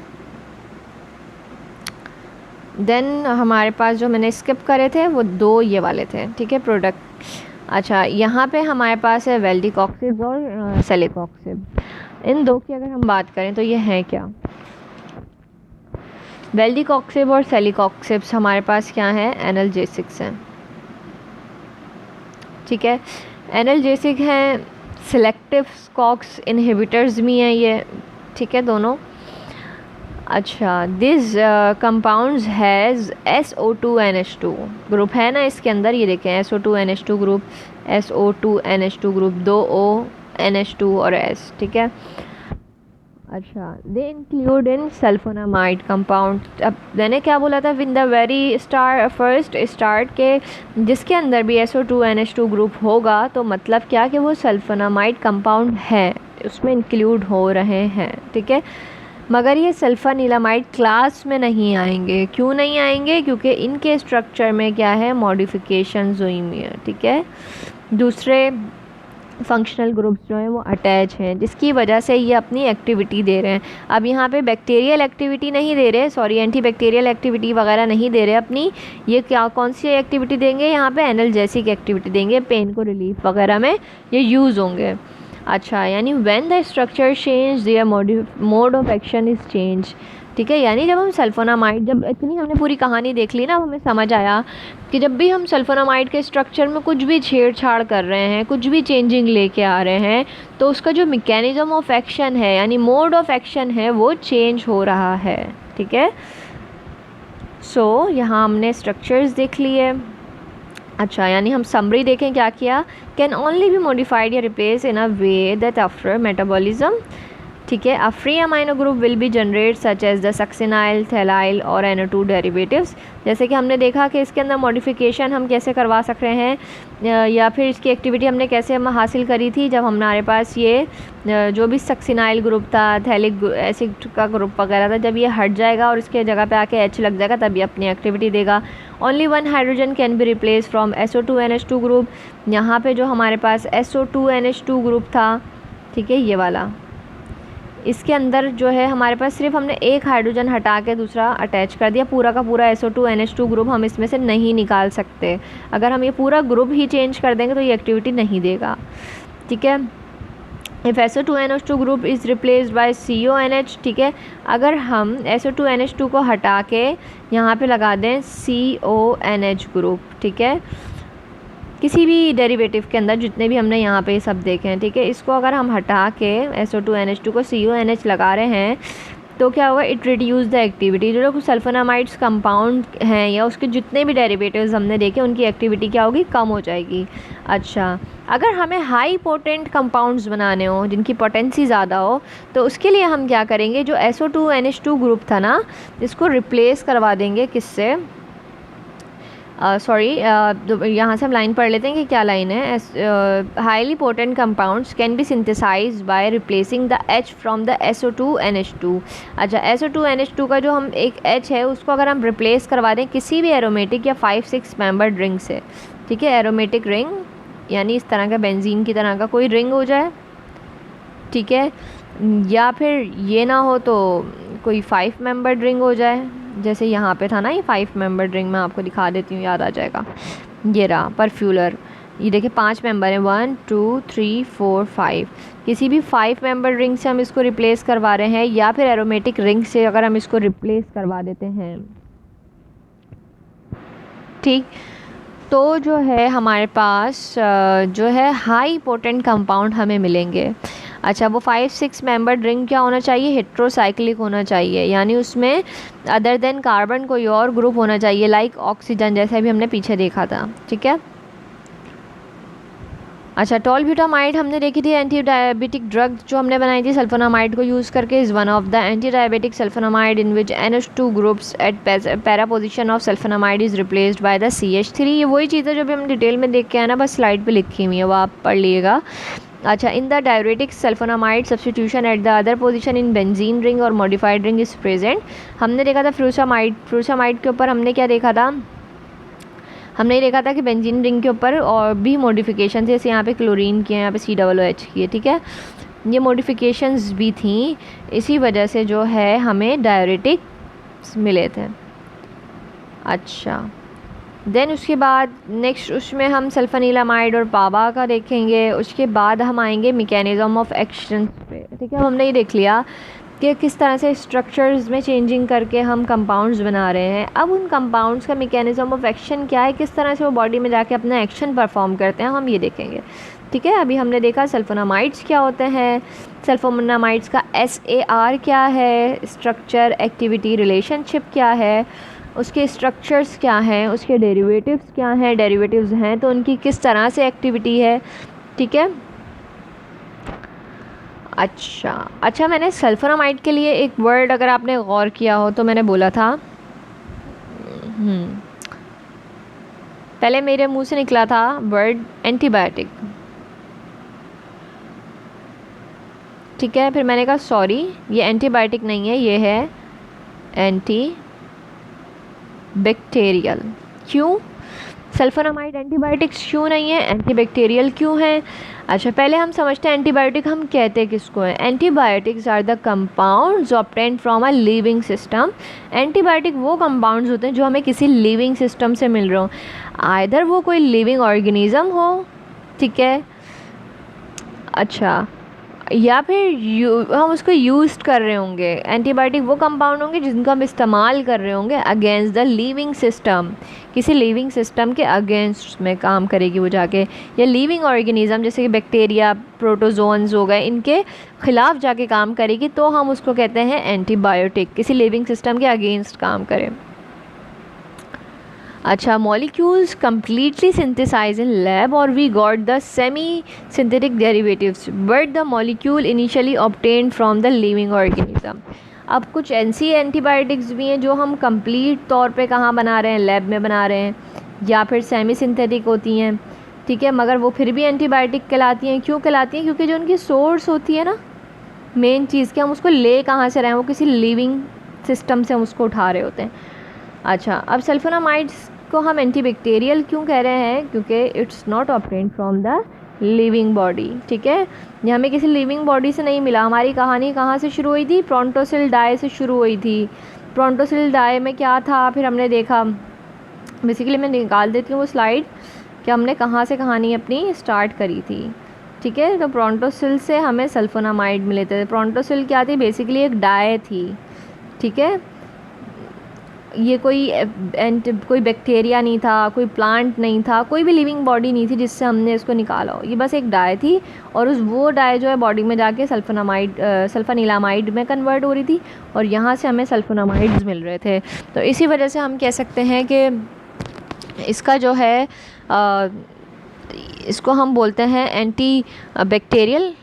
देन हमारे पास जो मैंने स्किप करे थे वो 2 ये वाले थे, ठीक है, प्रोडक्ट। अच्छा, यहाँ पे हमारे पास है वेल्डिकॉक्सिब और सेलिकॉक्सिब। इन 2 की अगर हम बात करें तो ये हैं क्या, वेल्डिकॉक्सिब और सेलिकॉक्सिब्स हमारे पास क्या है, एनाल्जेसिक्स हैं, ठीक है। एनाल्जेसिक हैं, सिलेक्टिव कॉक्स इनहिबिटर्स भी हैं ये, ठीक है, दोनों। अच्छा, this compounds has SO2NH2 group है ना इसके अंदर, ये देखें SO2NH2 group, SO2NH2 group, 2 O NH2 और S, ठीक है। अच्छा, they include in sulfonamide compound. अब मैंने क्या बोला था in the very first start के, जिसके अंदर भी SO2NH2 ग्रुप होगा तो मतलब क्या कि वो सल्फोनामाइड कंपाउंड है, उसमें इंक्लूड हो रहे हैं, ठीक है। मगर ये सल्फानिलामाइड क्लास में नहीं आएंगे। क्यों नहीं आएंगे, क्योंकि इनके स्ट्रक्चर में क्या है, मॉडिफिकेशन हुई हुई है, ठीक है, दूसरे फंक्शनल ग्रुप्स जो हैं वो अटैच हैं, जिसकी वजह से ये अपनी एक्टिविटी दे रहे हैं। अब यहाँ पे बैक्टीरियल एक्टिविटी नहीं दे रहे, सॉरी एंटी बैक्टीरियल एक्टिविटी वगैरह नहीं दे रहे अपनी, ये क्या कौन सी एक्टिविटी देंगे, यहाँ पे एनाल्जेसिक एक्टिविटी देंगे, पेन को रिलीफ वगैरह में ये यूज़ होंगे। अच्छा, यानी when the structure change their mode of action is change, ठीक है। यानी जब हम सल्फोनामाइड, जब इतनी हमने पूरी कहानी देख ली ना, अब हमें समझ आया कि जब भी हम सल्फोनामाइड के स्ट्रक्चर में कुछ भी छेड़छाड़ कर रहे हैं, कुछ भी चेंजिंग लेके आ रहे हैं, तो उसका जो मैकेनिज्म ऑफ एक्शन है यानी मोड ऑफ एक्शन है वो चेंज हो रहा है। ठीक है। सो यहाँ हमने स्ट्रक्चर्स देख लिए। अच्छा, यानी हम समरी देखें क्या किया, कैन ओनली बी मॉडिफाइड या replace in a way that after metabolism. ठीक है। A free amino group will be generate such as the succinyl, phthalyl और NO2 डेरिवेटिव्स। जैसे कि हमने देखा कि इसके अंदर मॉडिफिकेशन हम कैसे करवा सकते हैं, या फिर इसकी एक्टिविटी हमने कैसे हम हासिल करी थी, जब हमारे पास ये जो भी सक्सिनाइल ग्रुप था, थैलिक एसिड का ग्रुप वगैरह था, जब ये हट जाएगा और इसके जगह पे आके H लग जाएगा तब ये अपनी एक्टिविटी देगा। Only one hydrogen can be replace from SO2NH2 group. यहाँ पे जो हमारे पास SO2NH2 ग्रुप था, ठीक है, ये वाला, इसके अंदर जो है हमारे पास सिर्फ हमने एक हाइड्रोजन हटा के दूसरा अटैच कर दिया। पूरा का पूरा SO2NH2 ग्रुप हम इसमें से नहीं निकाल सकते। अगर हम ये पूरा ग्रुप ही चेंज कर देंगे तो ये एक्टिविटी नहीं देगा। ठीक है। If SO2NH2 group is replaced bye CONH, ठीक है, अगर हम SO2NH2 को हटा के यहाँ पे लगा दें CONH ग्रुप, ठीक है, किसी भी डेरिवेटिव के अंदर जितने भी हमने यहाँ पे सब देखे हैं, ठीक है, इसको अगर हम हटा के SO2NH2 को CONH लगा रहे हैं तो क्या होगा, इट रिड्यूस द एक्टिविटी। जो लोग सल्फोनामाइड्स कंपाउंड हैं या उसके जितने भी डेरिवेटिव्स हमने देखे उनकी एक्टिविटी क्या होगी, कम हो जाएगी। अच्छा, अगर हमें हाई पोटेंट कंपाउंड्स बनाने हो जिनकी पोटेंसी ज़्यादा हो तो उसके लिए हम क्या करेंगे, जो SO2NH2 ग्रुप था ना, इसको रिप्लेस करवा देंगे किससे, सॉरी, यहाँ से हम लाइन पढ़ लेते हैं कि क्या लाइन है। Highly potent compounds can be synthesized by replacing the H from the SO2NH2। अच्छा, SO2NH2 का जो हम एक H है उसको अगर हम रिप्लेस करवा दें किसी भी एरोमेटिक या 5-6 मेंबर्ड रिंग से, ठीक है, एरोमेटिक रिंग यानी इस तरह का बेंजीन की तरह का कोई रिंग हो जाए, ठीक है, या फिर ये ना हो तो कोई 5 मेंबर्ड रिंग हो जाए, जैसे यहाँ पे था ना ये 5 मेंबर्ड रिंग, मैं आपको दिखा देती हूँ, याद आ जाएगा। ये रहा परफ्यूलर, ये देखिए 5 मेंबर हैं, 1 2 3 4 5। किसी भी 5 मेंबर रिंग से हम इसको रिप्लेस करवा रहे हैं या फिर एरोमेटिक रिंग से अगर हम इसको रिप्लेस करवा देते हैं, ठीक, तो जो है हमारे पास जो है हाई पोटेंट कंपाउंड हमें मिलेंगे। अच्छा, वो 5-6 मेंबर रिंग क्या होना चाहिए, हेट्रोसाइक्लिक होना चाहिए, यानी उसमें अदर देन कार्बन कोई और ग्रुप होना चाहिए, लाइक ऑक्सीजन, जैसे भी हमने पीछे देखा था। ठीक है। अच्छा, टॉलब्यूटामाइड हमने देखी थी, एंटी डायबिटिक ड्रग जो हमने बनाई थी सल्फोनामाइड को यूज़ करके, is one of the anti diabetic sulfonamide in which NH2 groups at para position of sulfonamide is replaced by the CH3। ये वही चीज़ है जो भी हम डिटेल में देख के आए ना, बस स्लाइड पे लिखी हुई है, वो आप पढ़ लीजिएगा। अच्छा, in the diuretic sulfonamide substitution at the other position in benzene ring और मॉडिफाइड रिंग इज़ प्रेजेंट। हमने देखा था फ्रूसामाइड के ऊपर हमने क्या देखा था, हमने ये देखा था कि बेंजीन रिंग के ऊपर और भी मॉडिफिकेशन थे, जैसे यहाँ पे क्लोरीन की है, यहाँ पे COOH की है, ठीक है, ये मॉडिफिकेशंस भी थी, इसी वजह से जो है हमें डायरेटिक्स मिले थे। अच्छा, देन उसके बाद नेक्स्ट उसमें हम सल्फनीलामाइड और पाबा का देखेंगे, उसके बाद हम आएंगे मैकेनिज्म ऑफ एक्शन पे। ठीक है, हमने ये देख लिया कि किस तरह से स्ट्रक्चर्स में चेंजिंग करके हम कंपाउंड्स बना रहे हैं। अब उन कंपाउंड्स का मैकेनिज्म ऑफ एक्शन क्या है, किस तरह से वो बॉडी में जाके अपना एक्शन परफॉर्म करते हैं, हम ये देखेंगे। ठीक है, अभी हमने देखा सल्फोनामाइड्स क्या होते हैं, सल्फोनामाइड्स का SAR क्या है, स्ट्रक्चर एक्टिविटी रिलेशनशिप क्या है, उसके स्ट्रक्चर्स क्या हैं, उसके डेरिवेटिव्स क्या हैं, डेरिवेटिव्स हैं तो उनकी किस तरह से एक्टिविटी है। ठीक है। अच्छा, मैंने सल्फोनामाइड के लिए एक वर्ड अगर आपने गौर किया हो तो मैंने बोला था, पहले मेरे मुंह से निकला था वर्ड एंटीबायोटिक, ठीक है, फिर मैंने कहा सॉरी ये एंटीबायोटिक नहीं है, ये है एंटी बैक्टीरियल। क्यों सल्फोनामाइड एंटीबायोटिक्स क्यों नहीं है, एंटीबैक्टीरियल क्यों है? अच्छा, पहले हम समझते हैं एंटीबायोटिक हम कहते किसको हैं। Antibiotics are the compounds obtained from a living system. Antibiotic वो कंपाउंड्स होते हैं जो हमें किसी लिविंग सिस्टम से मिल रहे हो, आइदर वो कोई लिविंग ऑर्गेनिज्म हो, ठीक है, अच्छा, या फिर हम उसको यूज़ कर रहे होंगे। एंटीबायोटिक वो कंपाउंड होंगे जिनको हम इस्तेमाल कर रहे होंगे अगेंस्ट द लिविंग सिस्टम, किसी लिविंग सिस्टम के अगेंस्ट में काम करेगी वो जाके, या लिविंग ऑर्गेनिज्म जैसे कि बैक्टीरिया, प्रोटोजोन्स हो गए, इनके ख़िलाफ़ जाके काम करेगी, तो हम उसको कहते हैं एंटीबायोटिक, किसी लिविंग सिस्टम के अगेंस्ट काम करें। अच्छा, molecules completely synthesized in lab or we got the semi-synthetic derivatives but the molecule initially obtained from the living organism। अब कुछ ऐसी एंटीबायोटिक्स भी हैं जो हम कंप्लीट तौर पे कहाँ बना रहे हैं, लैब में बना रहे हैं, या फिर सेमी सिंथेटिक होती हैं, ठीक है, मगर वो फिर भी एंटीबायोटिक कहलाती हैं। क्यों कहलाती हैं? क्योंकि जो उनकी सोर्स होती है ना मेन चीज़ की, हम उसको ले कहाँ से रहे हैं, वो किसी लिविंग सिस्टम से हम उसको उठा रहे होते हैं। अच्छा, अब सल्फोनामाइड्स को हम एंटीबैक्टीरियल क्यों कह रहे हैं? क्योंकि it's not obtained from the living body, ठीक है, ये हमें किसी लिविंग बॉडी से नहीं मिला। हमारी कहानी कहाँ से शुरू हुई थी? प्रोटोसिल डाई से शुरू हुई थी। प्रोटोसिल डाई में क्या था फिर हमने देखा, बेसिकली मैं निकाल देती हूँ वो स्लाइड कि हमने कहाँ से कहानी अपनी स्टार्ट करी थी, ठीक है। तो प्रोटोसिल से हमें सल्फोनामाइड मिले थे। प्रोटोसिल क्या थी? बेसिकली एक डाई थी, ठीक है, ये कोई बैक्टीरिया नहीं था, कोई प्लांट नहीं था, कोई भी लिविंग बॉडी नहीं थी जिससे हमने इसको निकाला हो, ये बस एक डाई थी, और वो डाई जो है बॉडी में जाके सल्फोनीलामाइड में कन्वर्ट हो रही थी, और यहाँ से हमें सल्फोनामाइड्स मिल रहे थे। तो इसी वजह से हम कह सकते हैं कि इसका जो है इसको हम बोलते हैं एंटी बैक्टीरियल,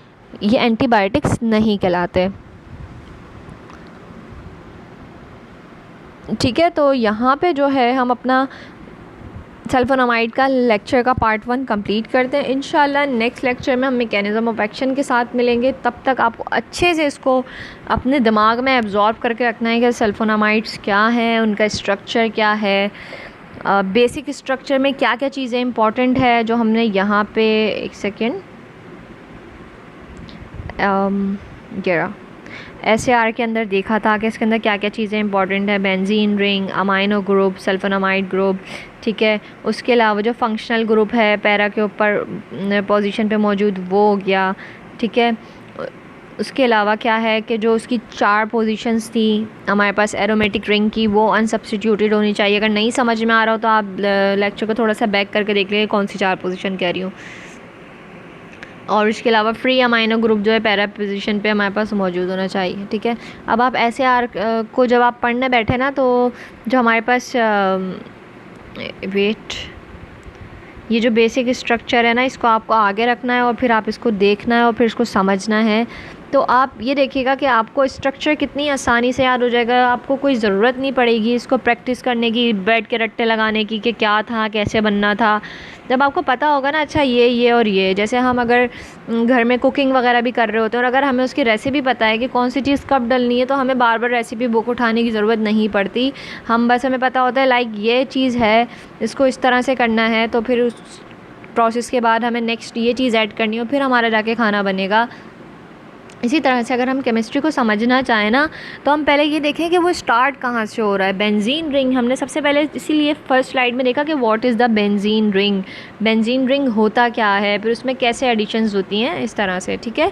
ये एंटीबायोटिक्स नहीं कहलाते, ठीक है। तो यहाँ पे जो है हम अपना सल्फोनामाइड का लेक्चर का पार्ट 1 कंप्लीट करते हैं। इंशाल्लाह नेक्स्ट लेक्चर में हम मैकेनिज़्म ऑफ एक्शन के साथ मिलेंगे। तब तक आपको अच्छे से इसको अपने दिमाग में एब्जॉर्ब करके रखना है कि सल्फोनामाइड्स क्या हैं, उनका स्ट्रक्चर क्या है, बेसिक स्ट्रक्चर में क्या क्या चीज़ें इंपॉर्टेंट है जो हमने यहाँ पे एक सेकेंड SAR के अंदर देखा था कि इसके अंदर क्या क्या चीज़ें इंपॉर्टेंट है, benzene ring, amino group, sulfonamide group, ठीक है। उसके अलावा जो फंक्शनल ग्रुप है पैरा के ऊपर पोजीशन पे मौजूद वो हो गया, ठीक है। उसके अलावा क्या है कि जो उसकी 4 पोजीशंस थी हमारे पास एरोमेटिक रिंग की, वो अनसब्स्टिट्यूटेड होनी चाहिए। अगर नहीं समझ में आ रहा हो तो आप लेक्चर को थोड़ा सा बैक करके देख लीजिए कौन सी 4 पोजीशन कह रही हूँ। और इसके अलावा फ्री अमाइनो ग्रुप जो है पैरा पोजीशन पे हमारे पास मौजूद होना चाहिए, ठीक है। अब आप SAR को जब आप पढ़ने बैठे ना, तो जो हमारे पास ये जो बेसिक स्ट्रक्चर है ना, इसको आपको आगे रखना है और फिर आप इसको देखना है और फिर इसको समझना है। तो आप ये देखिएगा कि आपको स्ट्रक्चर कितनी आसानी से याद हो जाएगा, आपको कोई ज़रूरत नहीं पड़ेगी इसको प्रैक्टिस करने की, बैठ के रट्टे लगाने की कि क्या था, कैसे बनना था। जब आपको पता होगा ना, अच्छा ये और ये, जैसे हम अगर घर में कुकिंग वगैरह भी कर रहे होते हैं और अगर हमें उसकी रेसिपी पता है कि कौन सी चीज़ कब डलनी है, तो हमें बार बार रेसिपी बुक उठाने की ज़रूरत नहीं पड़ती। हम बस हमें पता होता है लाइक ये चीज़ है, इसको इस तरह से करना है, तो फिर उस प्रोसेस के बाद हमें नेक्स्ट ये चीज़ ऐड करनी है, फिर हमारा जाके खाना बनेगा। इसी तरह से अगर हम केमिस्ट्री को समझना चाहें ना, तो हम पहले ये देखें कि वो स्टार्ट कहाँ से हो रहा है। बेंजीन रिंग हमने सबसे पहले इसीलिए फर्स्ट स्लाइड में देखा कि what is the benzene ring, benzene ring होता क्या है, फिर उसमें कैसे एडिशंस होती हैं, इस तरह से, ठीक है।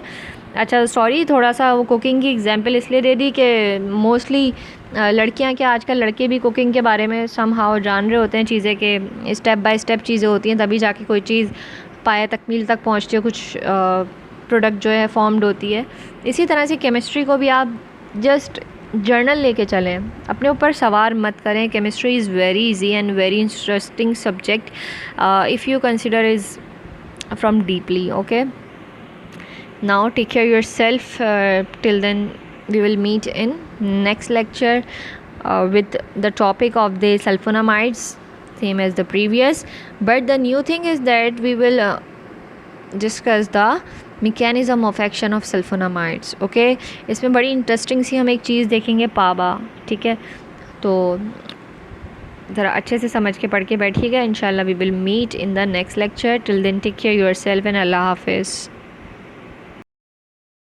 अच्छा सॉरी, थोड़ा सा वो कुकिंग की एग्जांपल इसलिए दे दी कि मोस्टली लड़कियां क्या आजकल लड़के भी कुकिंग के बारे में समहाउ जान रहे होते हैं चीज़ें, के स्टेप बाय स्टेप चीज़ें होती हैं, तभी जाके कोई चीज़ पाया तकमील तक पहुँचती है, कुछ प्रोडक्ट जो है फॉर्म्ड होती है। इसी तरह से केमिस्ट्री को भी आप जस्ट जर्नल लेके चलें, अपने ऊपर सवार मत करें। Chemistry is very easy and very interesting subject if you consider is from deeply, okay. Now take care yourself, till then we will meet in next lecture with the topic of the sulfonamides, same as the previous, but the new thing is that we will discuss the mechanism of action of sulfonamides, okay। इसमें बड़ी interesting सी हम एक चीज़ देखेंगे, पाबा, ठीक है। तो ज़रा अच्छे से समझ के पढ़ के बैठिएगा। इंशाल्लाह we will meet in the next lecture, till then take care yourself and Allah Hafiz।